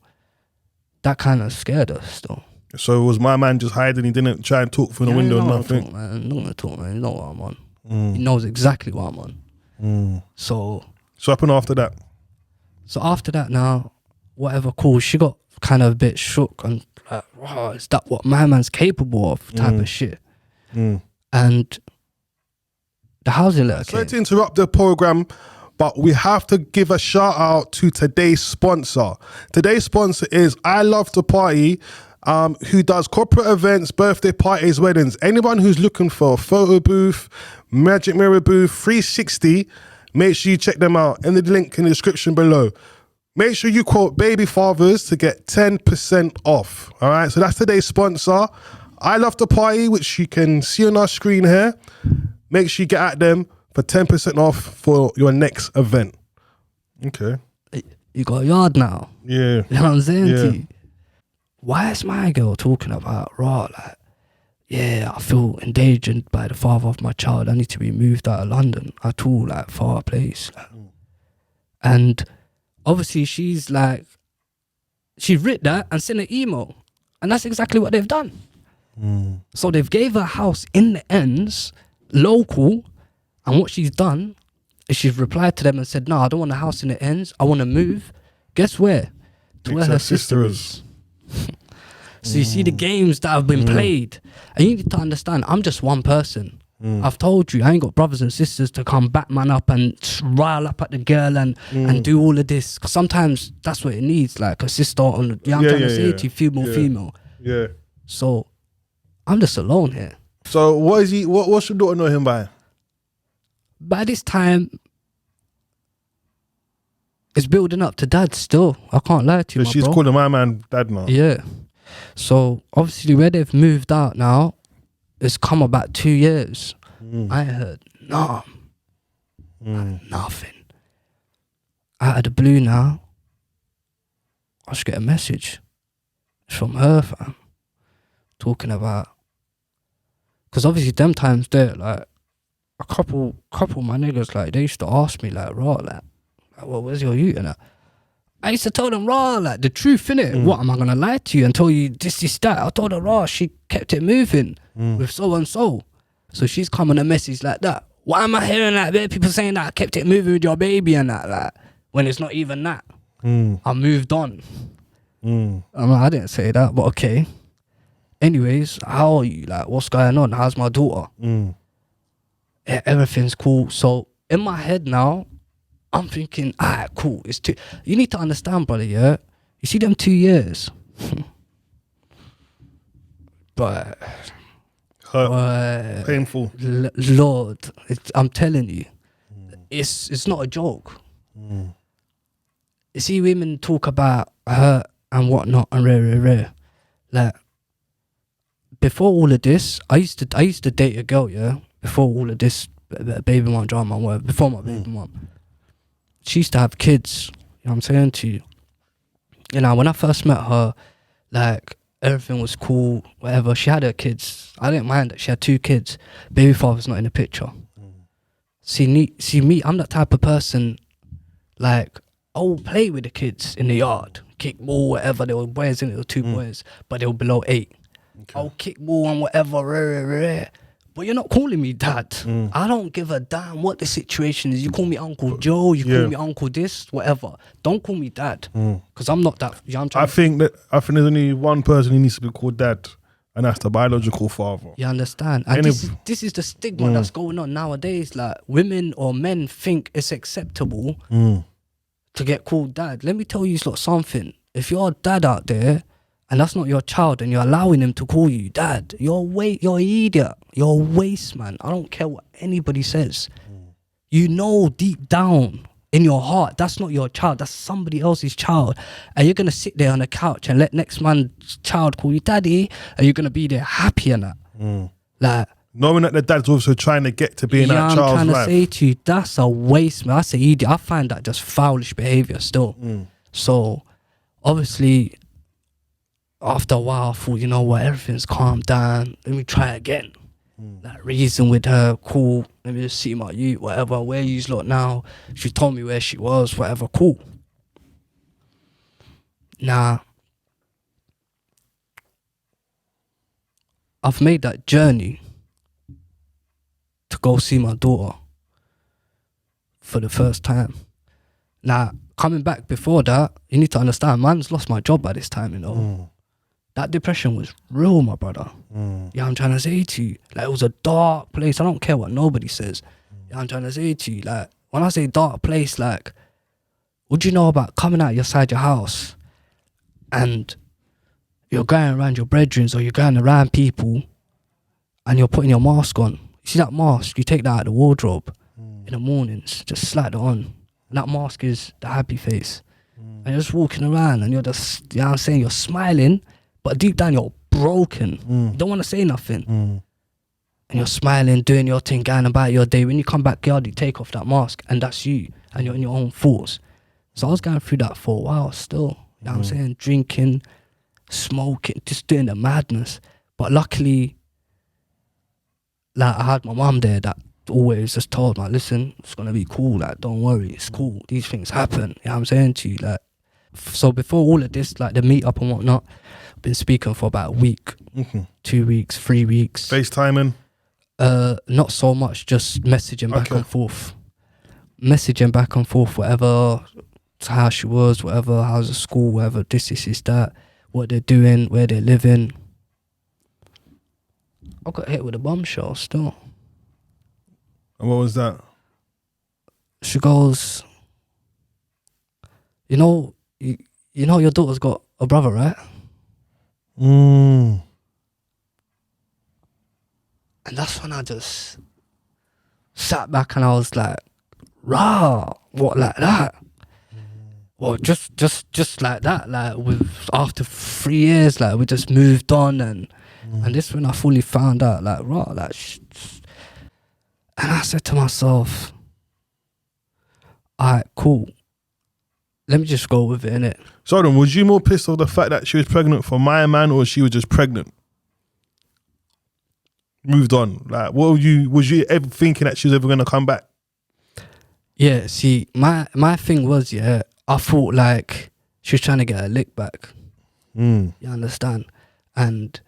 that kind of scared us though.
So was my man just hiding? He didn't try and talk through the window or nothing?
I'm not going to talk, man. You know what I'm on. He knows exactly what I'm on. So
what happened after that?
So after that now, whatever, cool, she got kind of a bit shook and like, wow, is that what my man's capable of type of shit? And the housing letter came.
Sorry to interrupt the program, but we have to give a shout out to today's sponsor. Today's sponsor is I Love to Party, who does corporate events, birthday parties, weddings. Anyone who's looking for a photo booth, magic mirror booth, 360, make sure you check them out in the link in the description below. Make sure you quote Baby Fathers to get 10% off. All right, so that's today's sponsor. I Love to Party, which you can see on our screen here. Make sure you get at them for 10% off for your next event. Okay.
You got a yard now.
Yeah.
You know what I'm saying to you? Why is my girl talking about, raw, like, yeah, I feel endangered by the father of my child. I need to be moved out of London at all, like, far place. Like. And obviously she's like, she writ that and sent an email. And that's exactly what they've done. So they've gave her a house in the ends, local, and what she's done is she's replied to them and said, no, I don't want a house in the ends. I want to move. Guess where? To where her sister is. So you see the games that have been played. And you need to understand, I'm just one person. I've told you, I ain't got brothers and sisters to come back man up and rile up at the girl and do all of this. Because sometimes that's what it needs, like a sister on the, I'm trying to say to you, female.
Yeah.
So I'm just alone here.
So what is he? What's your daughter know him by?
By this time, it's building up to dad still. I can't lie to you,
So she's calling my man dad now.
Yeah. So obviously where they've moved out now, it's come about 2 years. I ain't heard nothing. Out of the blue now, I just get a message. It's from her, fam. Talking about, because obviously them times there, like a couple of my niggas, like they used to ask me like, raw, like well, where's your youth and that? I used to tell them, raw, like the truth, innit? What am I gonna lie to you and tell you this, that? I told her, raw, she kept it moving with so and so. So she's coming a message like that. Why am I hearing like that? People saying that I kept it moving with your baby and that, like, when it's not even that. I moved on. I'm like, I didn't say that, but okay. Anyways, how are you? Like, what's going on? How's my daughter? Yeah, everything's cool. So in my head now, I'm thinking, alright, cool. It's two. You need to understand, brother. Yeah, you see them 2 years, but
Painful.
Lord, I'm telling you, it's not a joke. You see, women talk about hurt and whatnot and rare. Like, before all of this, I used to date a girl. Yeah, before all of this baby mom drama and whatever. Before my baby mom. She used to have kids, you know what I'm saying to you. You know, when I first met her, like, everything was cool, whatever. She had her kids. I didn't mind that she had 2 kids. Baby father's not in the picture. See me, I'm that type of person, like, I'll play with the kids in the yard, kick ball, whatever. There were boys in it, there were 2 boys, but they were below 8. Okay. I'll kick ball and whatever, rare. But you're not calling me dad. I don't give a damn what the situation is. You call me Uncle Joe, you call me Uncle this, whatever. Don't call me dad, because I'm not that. You know,
I think there's only one person who needs to be called dad, and that's the biological father.
You understand? And this is the stigma that's going on nowadays. Like, women or men think it's acceptable to get called dad. Let me tell you something. If you're a dad out there, and that's not your child, and you're allowing him to call you dad, you're an idiot. You're a waste, man. I don't care what anybody says. You know deep down in your heart, that's not your child. That's somebody else's child. And you're going to sit there on the couch and let next man's child call you daddy, and you're going to be there happy and that. Like,
knowing that the dad's also trying to get to be in that child's life.
I'm trying to say to you, that's a waste, man. That's an idiot. I find that just foulish behaviour still. So, obviously, after a while, I thought, you know what, everything's calmed down. Let me try again. Like, reason with her, cool. Let me just see my youth, whatever. Where you lot now? She told me where she was, whatever, cool. Now, I've made that journey to go see my daughter for the first time. Now, coming back before that, you need to understand, man's lost my job by this time, you know. That depression was real, my brother. Yeah, I'm trying to say to you, like, it was a dark place. I don't care what nobody says. Yeah, I'm trying to say to you, like, when I say dark place, like, would you know about coming out outside your house and you're going around your bedrooms or you're going around people and you're putting your mask on? You see that mask? You take that out of the wardrobe in the mornings, just slide it on. And that mask is the happy face. And you're just walking around and you're just, you know what I'm saying, you're smiling, but deep down you're broken. You don't want to say nothing. And you're smiling, doing your thing, going about your day. When you come back, you take off that mask and that's you. And you're in your own thoughts. So I was going through that for a while still. You know what I'm saying? Drinking, smoking, just doing the madness. But luckily, like, I had my mum there that always just told me, listen, it's going to be cool. Like, don't worry, it's cool. These things happen. You know what I'm saying to you? Like, so before all of this, like the meet up and whatnot, I've been speaking for about a week, 2 weeks, 3 weeks.
FaceTiming?
Not so much, just messaging back and forth. Messaging back and forth, whatever, how she was, whatever, how's the school, whatever, this, that, what they're doing, where they're living. I got hit with a bombshell still.
And what was that?
She goes, you know your daughter's got a brother, right? And that's when I just sat back and I was like, rah, what, like that? Well, just like that, like, after 3 years, like, we just moved on, and this when I fully found out, like, rah, like, and I said to myself, alright, cool, let me just go with it, innit?
So then, was you more pissed off the fact that she was pregnant for my man, or she was just pregnant? Moved on. Like, was you ever thinking that she was ever going to come back?
Yeah, see, my thing was, I thought, like, she was trying to get her lick back. You understand? And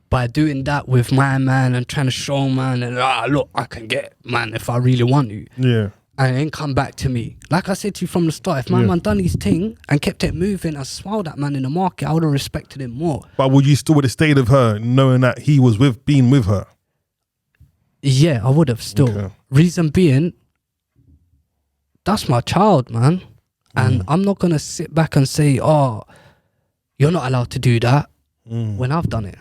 by doing that with my man and trying to show man and look, I can get man if I really want to.
Yeah.
And it ain't come back to me. Like I said to you from the start, if my man done his thing and kept it moving, I smiled at man in the market, I would have respected him more.
But would you still would have stayed with her knowing that he was being with her?
Yeah, I would have still.
Okay.
Reason being, that's my child, man. And I'm not going to sit back and say, oh, you're not allowed to do that when I've done it.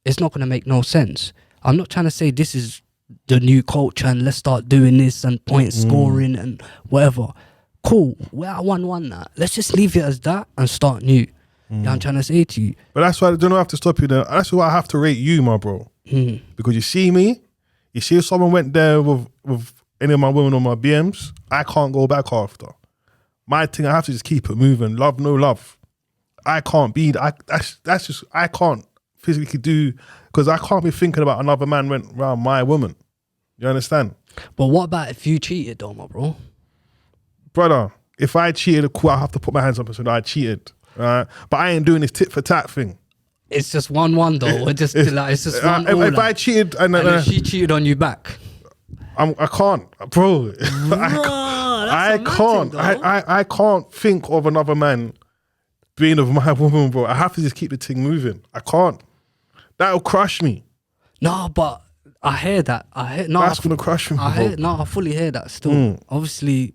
It's not going to make no sense. I'm not trying to say this is the new culture and let's start doing this and point scoring and whatever. Cool, we're at 1-1 now. Let's just leave it as that and start new. You know what I'm trying to say to you?
But that's why I don't have to stop you there. That's why I have to rate you, my bro. Because you see me, you see if someone went there with any of my women on my BMs, I can't go back after. My thing, I have to just keep it moving. Love, no love. I can't be, that's just, I can't physically do, because I can't be thinking about another man went around my woman. You understand?
But what about if you cheated though, my bro?
Brother, if I cheated, cool, I have to put my hands up and say, no, I cheated. But I ain't doing this tit for tat thing.
It's just 1-1 though. It's just one.
If I cheated
and if she cheated on you back,
I can't, bro. I can't. I can't think of another man being with my woman, bro. I have to just keep the thing moving. I can't. That'll crush me.
No, but I hear that.
That's gonna crush me.
I fully hear that still. Obviously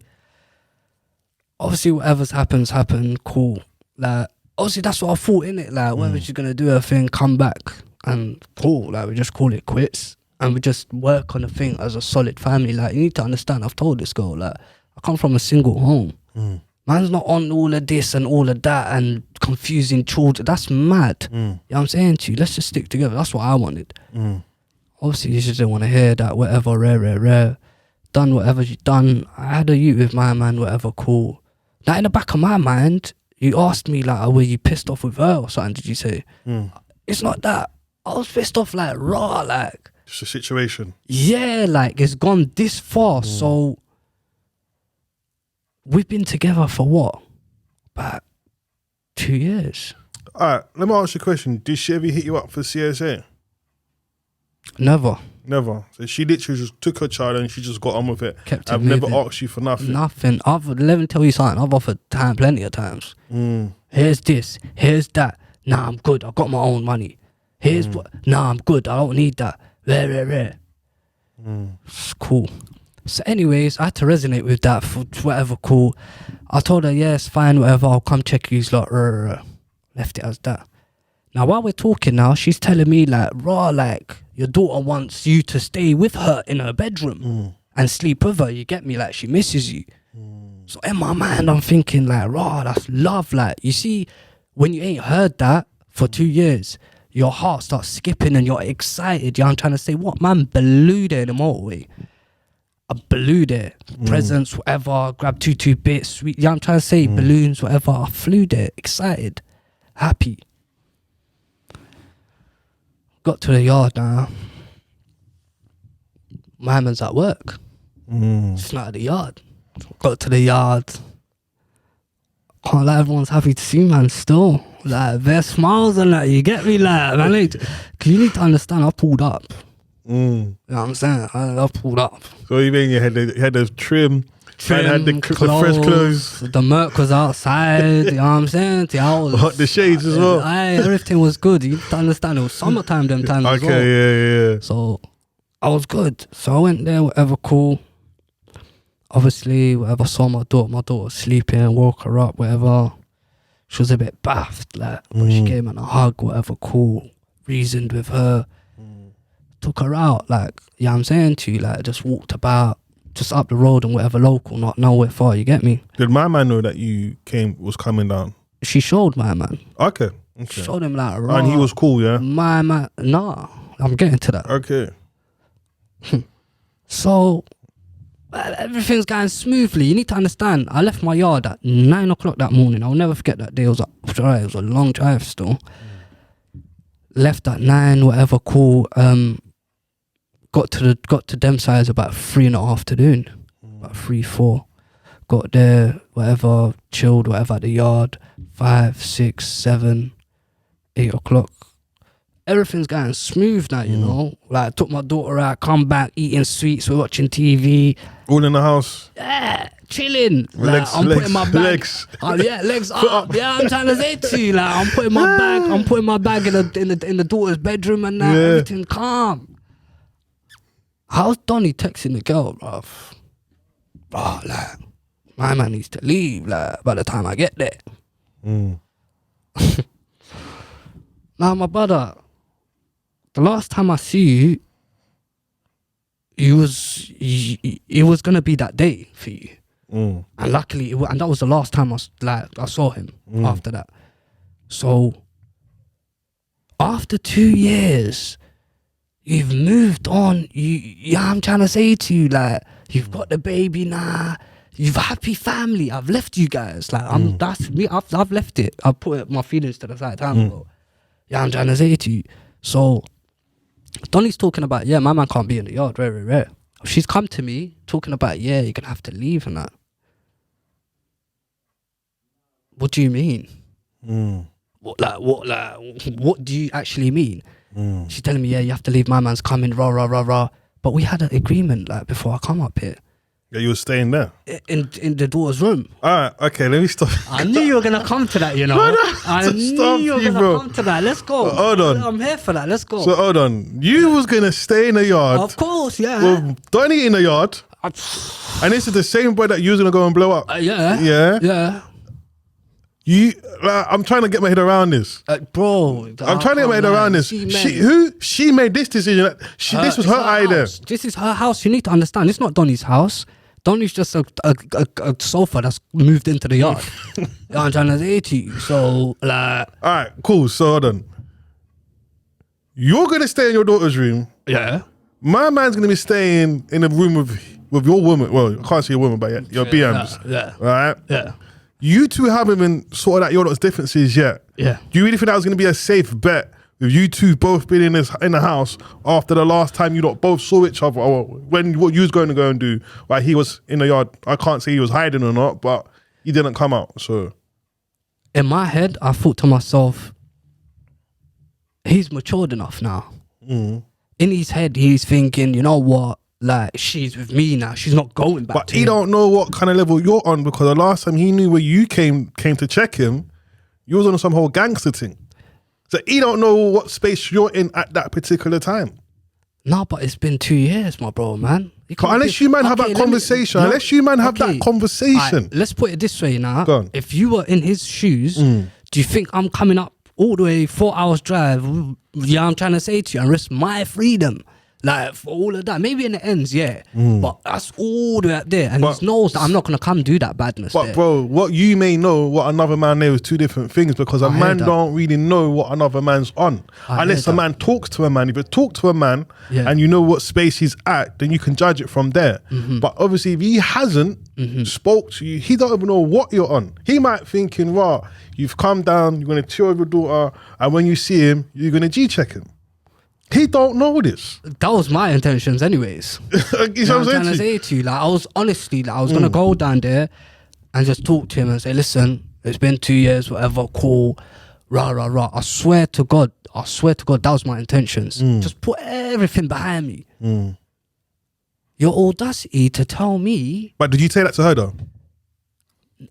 whatever's happened, cool. Like, obviously that's what I thought, innit? Like, whether she's gonna do her thing, come back and cool. Like, we just call it quits and we just work on the thing as a solid family. Like, you need to understand, I've told this girl, like, I come from a single home. Man's not on all of this and all of that and confusing children. That's mad. You know what I'm saying to you? Let's just stick together. That's what I wanted. Obviously, you just didn't want to hear that, whatever, rare. Done whatever you done. I had a youth with my man, whatever, cool. Now, in the back of my mind, you asked me, like, were you pissed off with her or something, did you say? It's not that. I was pissed off, like, raw, like.
Just a situation.
Yeah, like, it's gone this far, so. We've been together for what? About 2 years.
All right, let me ask you a question. Did she ever hit you up for CSA?
Never.
Never. So she literally just took her child and she just got on with it.
Kept it
I've never
moving.
asked you for nothing.
Nothing. Let me tell you something. I've offered time plenty of times. Here's this. Here's that. Nah, I'm good. I got my own money. Here's what. Nah, I'm good. I don't need that. Rare. It's cool. So anyways, I had to resonate with that for whatever, cool. I told her, yes, fine, whatever, I'll come check you. Like, left it as that. Now, while we're talking now, she's telling me, like, raw, like, your daughter wants you to stay with her in her bedroom and sleep with her, you get me? Like, she misses you. So in my mind, I'm thinking, like, raw, that's love. Like, you see, when you ain't heard that for 2 years, your heart starts skipping and you're excited. You know, I'm trying to say, what, man, blew there in the motorway. I blew there. Presents, whatever, grabbed two bits, sweet. Yeah, I'm trying to say balloons, whatever. I flew there, excited, happy. Got to the yard now. My man's at work. Just not at the yard. Got to the yard. Can't lie, everyone's happy to see man still. Like, their smiles and that, you get me? Like, man, cause you need to understand, I pulled up. You know what I'm saying? I pulled up.
So you mean you had the trim had the fresh clothes.
The Merc was outside, you know what I'm saying?
The shades as well.
Everything was good. You need to understand, it was summertime them times as well.
Okay, yeah.
So I was good. So I went there, whatever, cool. Obviously, whatever, saw my daughter was sleeping, woke her up, whatever. She was a bit baffed, like, but she gave me a hug, whatever, cool. Reasoned with her. Took her out, like, yeah, I'm saying to you, like, just walked about, just up the road and whatever, local, not nowhere far, you get me?
Did my man know that you was coming down?
She showed my man.
Okay.
Showed him like, raw.
And he was cool, yeah?
My man, nah, I'm getting to that.
Okay.
So, everything's going smoothly. You need to understand, I left my yard at 9 o'clock that morning. I'll never forget that day. It was a long drive still. Left at 9, whatever, cool. Got to them sides about 3 in the afternoon, about 3, 4. Got there, whatever, chilled, whatever at the yard. 5, 6, 7, 8 o'clock. Everything's going smooth now, you know. Like, took my daughter out, come back, eating sweets, we're watching TV.
All in the house.
Yeah, chilling.
Legs,
I'm
legs,
putting my bag.
legs.
Yeah, legs up. Yeah, I'm trying to say to you, like, I'm putting my bag in the daughter's bedroom and that. Everything calm. How's Donnie texting the girl, bruv? Bro, like, my man needs to leave, like, by the time I get there. Now, my brother, the last time I see you, it was gonna be that day for you, and luckily, and that was the last time I saw him after that. So, after 2 years, you've moved on. I'm trying to say to you, like, you've got the baby now. You've happy family. I've left you guys. Like, that's me. I've left it. I put my feelings to the side time ago. Yeah, I'm trying to say to you. So, Donnie's talking about, my man can't be in the yard, rare. She's come to me talking about, you're going to have to leave and that. What do you mean? What do you actually mean? She's telling me, you have to leave, my man's coming, rah. But we had an agreement, like, before I come up here.
Yeah, you were staying there?
In the daughter's room.
All right, okay, let me stop.
I knew you were going to come to that, you know. I knew you were going to come to that. Let's go.
Hold on.
I'm here for that. Let's go.
So, hold on. You was going to stay in the yard.
Of course, yeah.
With Donnie in the yard. And this is the same boy that you was going to go and blow up.
Yeah.
I'm trying to get my head around this.
Bro.
I'm trying to get my head around this. She made this decision. This was her idea.
House. This is her house. You need to understand. It's not Donnie's house. Donnie's just a sofa that's moved into the yard. I'm trying to say to you. So, like...
All right, cool. So, hold on. You're going to stay in your daughter's room.
Yeah.
My man's going to be staying in a room with your woman. Well, I can't see your woman, but your BMs.
Yeah.
Right?
Yeah.
You two haven't even sorted out your lot's differences yet.
Yeah.
Do you really think that was going to be a safe bet with you two both being in the house after the last time you lot both saw each other, or what you was going to go and do while he was in the yard? I can't say he was hiding or not, but he didn't come out. So
in my head, I thought to myself, he's matured enough now. In his head, he's thinking, you know what? Like, she's with me now. She's not going back. But
he don't know what kind of level you're on, because the last time he knew where you came to check him, you was on some whole gangster thing. So he don't know what space you're in at that particular time.
No, but it's been 2 years, my bro, man.
But unless you man have that conversation, that conversation.
Let's put it this way now.
Go on.
If you were in his shoes, do you think I'm coming up all the way 4 hours drive? Yeah, I'm trying to say to you, and risk my freedom. Like, for all of that. Maybe in the ends, but that's all the way out there. And he knows that I'm not going to come do that badness there.
Bro, what you may know, what another man knows, is two different things, because a man don't really know what another man's on. Unless a man talks to a man. If you talk to a man and you know what space he's at, then you can judge it from there. But obviously, if he hasn't spoke to you, he don't even know what you're on. He might thinking, you've come down, you're going to chill with your daughter, and when you see him, you're going to G-check him. He don't know this.
That was my intentions anyways.
You know what I'm
trying to say to you? Like, I was honestly, like, I was going to go down there and just talk to him and say, listen, it's been 2 years, whatever, cool, rah. I swear to God, that was my intentions. Just put everything behind me. Your audacity to tell me...
But did you say that to her though?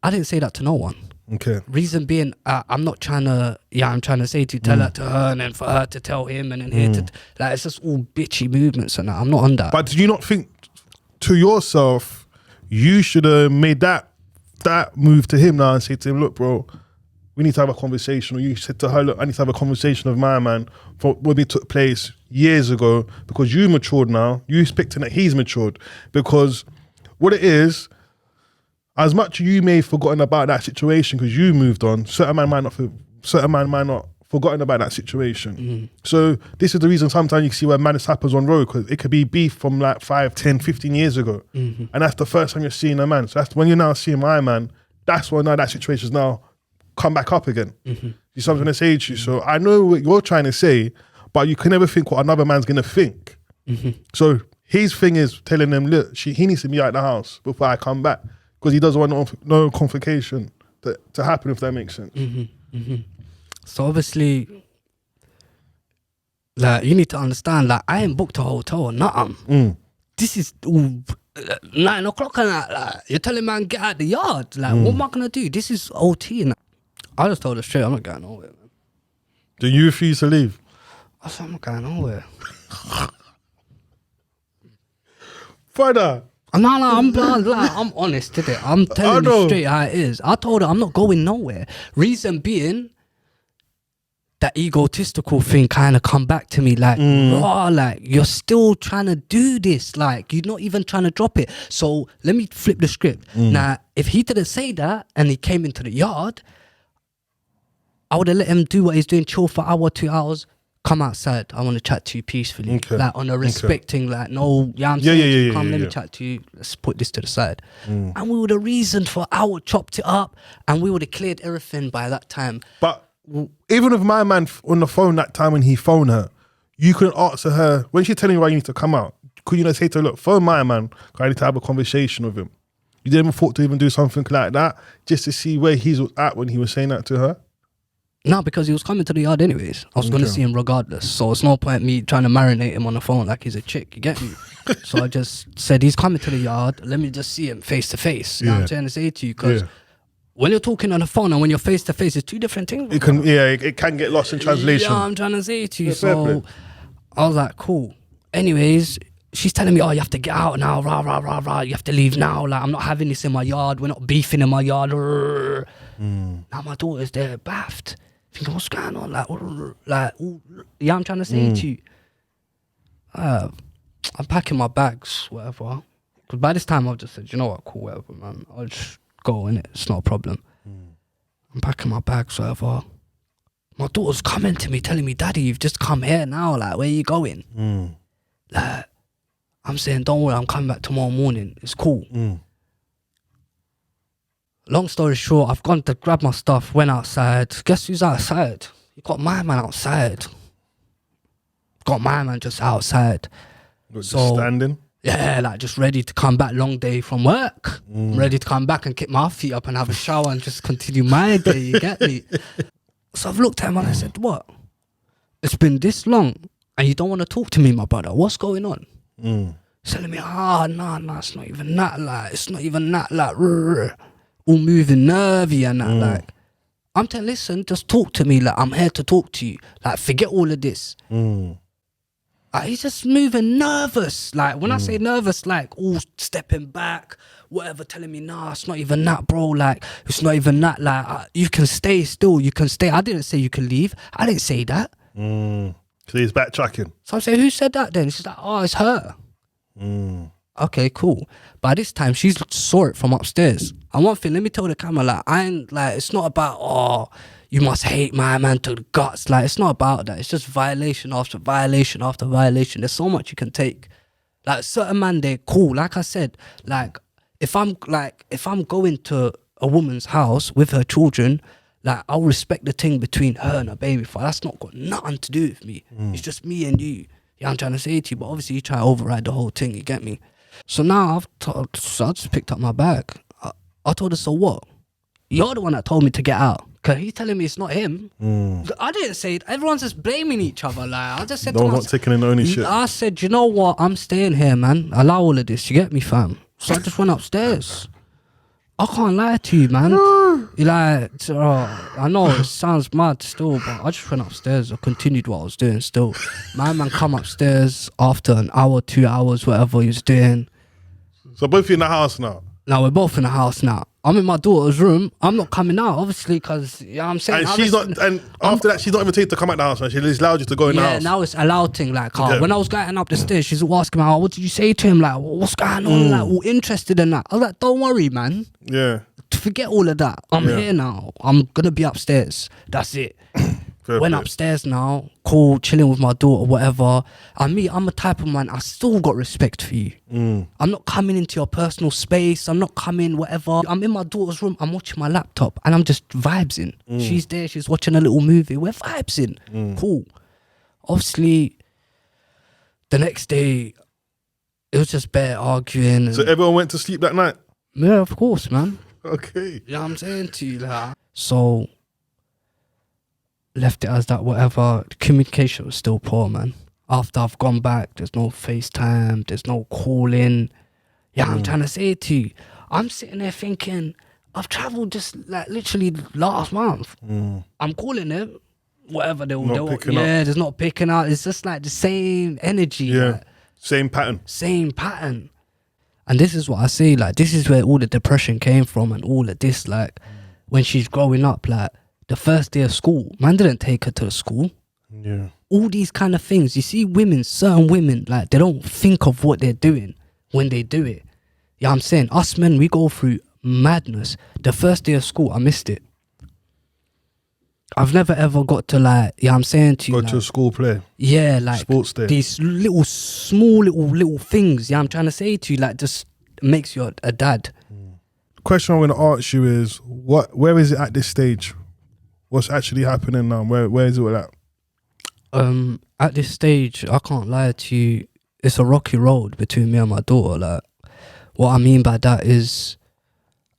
I didn't say that to no one.
Okay.
Reason being, I'm not trying to, I'm trying to say to tell that to her and then for her to tell him and then here to, like, it's just all bitchy movements and that. I'm not on that.
But do you not think to yourself, you should have made that move to him now and say to him, look, bro, we need to have a conversation? Or you said to her, look, I need to have a conversation with my man for what it took place years ago, because you matured now. You expecting that he's matured, because what it is, as much you may have forgotten about that situation because you moved on, certain man might not forgotten about that situation. So this is the reason sometimes you can see where madness happens on road, because it could be beef from like 5, 10, 15 years ago. And that's the first time you're seeing a man. So that's when you're now seeing my man, that's when now that situation's now come back up again. You see what I'm trying to say to you? So I know what you're trying to say, but you can never think what another man's going to think. So his thing is telling them, look, he needs to be out the house before I come back. because he doesn't want no complication to happen, if that makes sense.
So obviously, like, you need to understand, like, I ain't booked a hotel or nothing. This is 9 o'clock and that, like, you're telling man get out the yard. Like, what am I gonna do? This is OT. And I just told her straight, I'm not going nowhere, man.
Do you refuse to leave?
I said, I'm not going nowhere.
Brother.
No, I'm honest today. I'm telling you straight how it is. I told her I'm not going nowhere. Reason being, that egotistical thing kind of come back to me, like, raw, like, you're still trying to do this, like, you're not even trying to drop it. So let me flip the script. Now, if he didn't say that and he came into the yard, I would have let him do what he's doing, chill for an hour, 2 hours, come outside. I want to chat to you peacefully, like, on a respecting, like, no, I'm saying, come, let me chat to you. Let's put this to the side. And we would have reasoned for an hour, chopped it up, and we would have cleared everything by that time.
But even with my man on the phone that time when he phoned her, you couldn't answer her when she's telling you why you need to come out. Could you not say to her, look, phone my man, 'cause I need to have a conversation with him? You didn't even thought to even do something like that just to see where he's at when he was saying that to her?
No, because he was coming to the yard anyways. I was going to see him regardless. So it's no point me trying to marinate him on the phone like he's a chick. You get me? So I just said, he's coming to the yard. Let me just see him face to face. You know what I'm trying to say to you? Because when you're talking on the phone and when you're face to face, it's two different things.
It can get lost in translation.
Yeah, I'm trying to say to you. So I was like, cool. Anyways, she's telling me, oh, you have to get out now. Rah, rah, rah, rah. You have to leave now. Like, I'm not having this in my yard. We're not beefing in my yard. Now my daughter's there, baffed. Thinking, what's going on? Yeah, I'm trying to say to you. I'm packing my bags, whatever. Because by this time, I've just said, you know what, cool, whatever, man. I'll just go in it. It's not a problem. I'm packing my bags, whatever. My daughter's coming to me, telling me, Daddy, you've just come here now. Like, where are you going? Like, I'm saying, don't worry, I'm coming back tomorrow morning. It's cool. Long story short, I've gone to grab my stuff, went outside. Guess who's outside? You got my man outside. Got my man just outside.
Just standing?
Yeah, like, just ready to come back, long day from work. Ready to come back and kick my feet up and have a shower and just continue my day, you get me? So I've looked at him and I said, what? It's been this long and you don't want to talk to me, my brother. What's going on? He's telling me, no, it's not even that, like, it's not even that, like, all moving nervy and that, like. I'm telling, listen, just talk to me, like, I'm here to talk to you. Like, forget all of this. Like, he's just moving nervous. Like, when I say nervous, like, all stepping back, whatever, telling me, nah, it's not even that, bro. Like, it's not even that. Like, you can stay still, you can stay. I didn't say you can leave. I didn't say that.
So he's backtracking.
So I'm saying, who said that then? She's like, oh, it's her. Okay, cool. By this time, she saw it from upstairs. And one thing, let me tell the camera, like, I ain't, like, it's not about, oh, you must hate my man to the guts. Like, it's not about that. It's just violation after violation after violation. There's so much you can take. Like, certain man, they're cool. Like I said, like, if I'm going to a woman's house with her children, like, I'll respect the thing between her and her baby father. That's not got nothing to do with me. It's just me and you. Yeah, I'm trying to say to you, but obviously you try to override the whole thing, you get me? So now so I just picked up my bag. I told her, so what? You're the one that told me to get out. Because he's telling me it's not him. I didn't say it. Everyone's just blaming each other. Like, I just said
no one's taking in ownership.
I said, you know what? I'm staying here, man. Allow all of this. You get me, fam? So I just went upstairs. I can't lie to you, man. You like, I know it sounds mad still, but I just went upstairs. I continued what I was doing still. My man come upstairs after an hour, 2 hours, whatever he was doing.
So both of you in the house now?
Now we're both in the house now. I'm in my daughter's room. I'm not coming out, obviously, because, you know what I'm saying?
And after that, she's not even taken to come out the house, man. She just allowed you to go in the house.
Yeah, now it's allowed thing. Like, when I was going up the stairs, she's asking me, what did you say to him? Like, what's going on? Like, all interested in that. I was like, don't worry, man.
Yeah.
Forget all of that. I'm here now. I'm going to be upstairs. That's it. Went upstairs now, cool, chilling with my daughter, whatever. I'm a type of man, I still got respect for you. I'm not coming into your personal space. I'm not coming, whatever. I'm in my daughter's room. I'm watching my laptop and I'm just vibes-ing. She's there. She's watching a little movie. We're vibes-in. Cool. Obviously, the next day, it was just bare arguing.
So everyone went to sleep that night?
Yeah, of course, man.
Okay.
Yeah, I'm saying to you, like, so left it as that. Whatever. The communication was still poor, man. After I've gone back, there's no FaceTime, there's no calling. Yeah, I'm trying to say to you, I'm sitting there thinking, I've travelled just like literally last month. I'm calling them, whatever
Not picking up.
there's not picking up. It's just like the same energy,
Yeah.
like,
Same pattern.
same pattern. And this is what I say, like, this is where all the depression came from and all of this, like, when she's growing up, like, the first day of school, man didn't take her to the school.
Yeah.
All these kind of things. You see women, certain women, like, they don't think of what they're doing when they do it. Yeah, I'm saying, us men, we go through madness. The first day of school, I missed it. I've never ever got to, like, yeah, I'm saying to you,
Go to a school play.
yeah, like
Sports day.
these little small little things. Yeah, I'm trying to say to you, like, just makes you a dad.
The question I want to ask you is, where is it at this stage? What's actually happening now? Where is it at?
At this stage, I can't lie to you. It's a rocky road between me and my daughter. Like, what I mean by that is,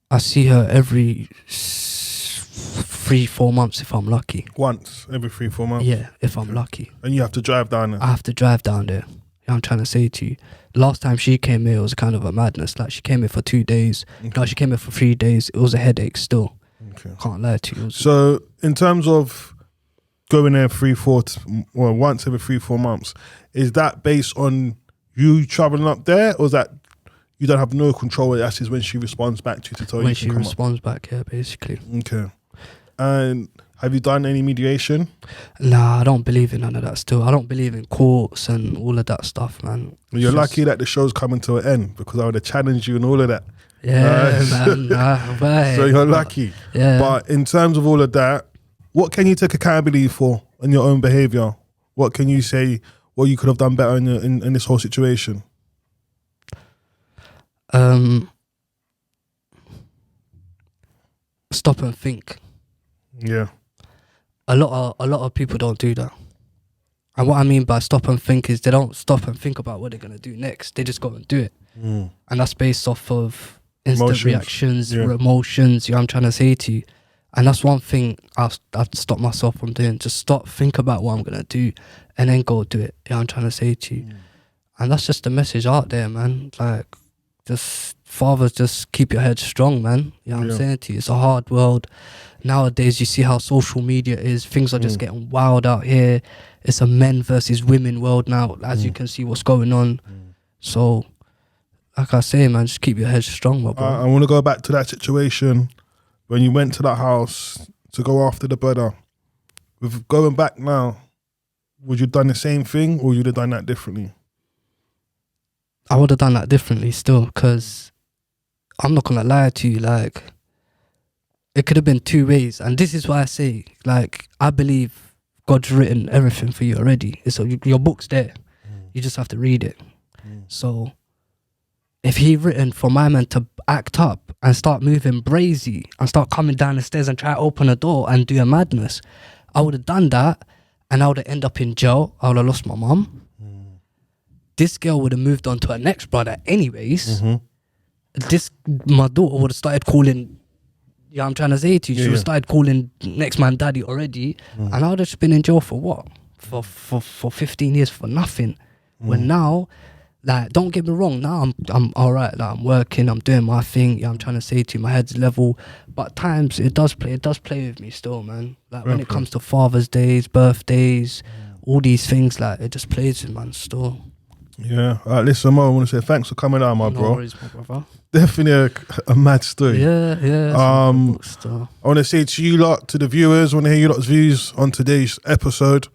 I see her every 3-4 months if I'm lucky.
Once every 3-4 months.
Yeah, if I'm lucky.
And you have to drive down there.
I have to drive down there. Yeah, I'm trying to say to you. The last time she came here, it was kind of a madness. Like, she came here for 2 days. No, she came here for 3 days. It was a headache still.
Okay.
Can't lie to you.
So in terms of going there once every 3-4 months, is that based on you traveling up there, or is that you don't have no control? That is when she responds back to you to tell you
when
to
she
come
responds back, yeah, basically.
up. Okay. And have you done any mediation?
Nah, I don't believe in none of that still. I don't believe in courts and all of that stuff, man.
You're lucky that the show's coming to an end, because I would have challenged you and all of that.
Yeah, man. Right.
So you're lucky.
Yeah.
But in terms of all of that, what can you take accountability for in your own behaviour? What can you say what you could have done better in this whole situation?
Stop and think.
Yeah.
A lot of people don't do that. And what I mean by stop and think is they don't stop and think about what they're gonna do next. They just go and do it. And that's based off of instant
Emotions.
reactions,
Yeah.
emotions. You know what I'm trying to say to you. And that's one thing I've stopped myself from doing. Just stop, think about what I'm gonna do, and then go do it. You know what I'm trying to say to you. And that's just the message out there, man. Like, just fathers, just keep your head strong, man. You know what I'm saying to you. It's a hard world. Nowadays, you see how social media is. Things are just getting wild out here. It's a men versus women world now, as you can see what's going on. So, like I say, man, just keep your head strong, my bro.
I want to go back to that situation when you went to that house to go after the brother. With going back now, would you have done the same thing, or would you have done that differently?
I would have done that differently still, because I'm not going to lie to you, like, it could have been 2 ways. And this is why I say, like, I believe God's written everything for you already. Your book's there. You just have to read it. So if he written for my man to act up and start moving brazy and start coming down the stairs and try to open a door and do a madness, I would have done that, and I would have ended up in jail. I would have lost my mum. This girl would have moved on to her next brother anyways. My daughter would have started calling, yeah, I'm trying to say to you, she would have started calling next man daddy already. And I would have just been in jail for what? For 15 years for nothing. When now, like, don't get me wrong, now I'm all right. Like, I'm working, I'm doing my thing. Yeah, I'm trying to say to you, my head's level. But at times it does play with me still, man. Like, when it comes to Father's Days, birthdays, all these things, like, it just plays with man still.
Yeah. All right, listen, Mo, I want to say thanks for coming out, my bro.
No worries, my brother.
Definitely a mad story.
Yeah.
I want to say to you lot, to the viewers, I want to hear you lot's views on today's episode.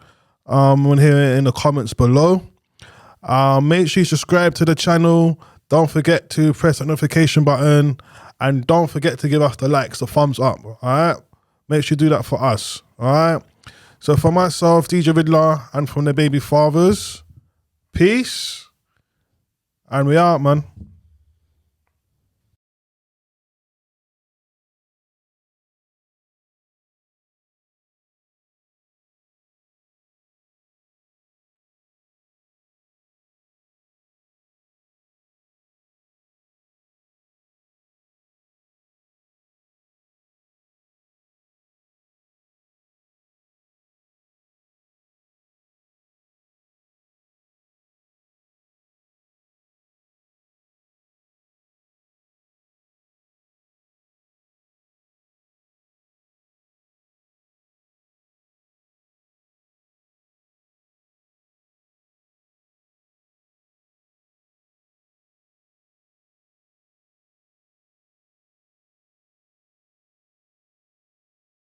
I want to hear it in the comments below. Make sure you subscribe to the channel. Don't forget to press that notification button, and don't forget to give us the likes, the thumbs up. All right, make sure you do that for us. All right. So for myself, DJ Ridler, and from the Baby Fathers, peace, and we out, man.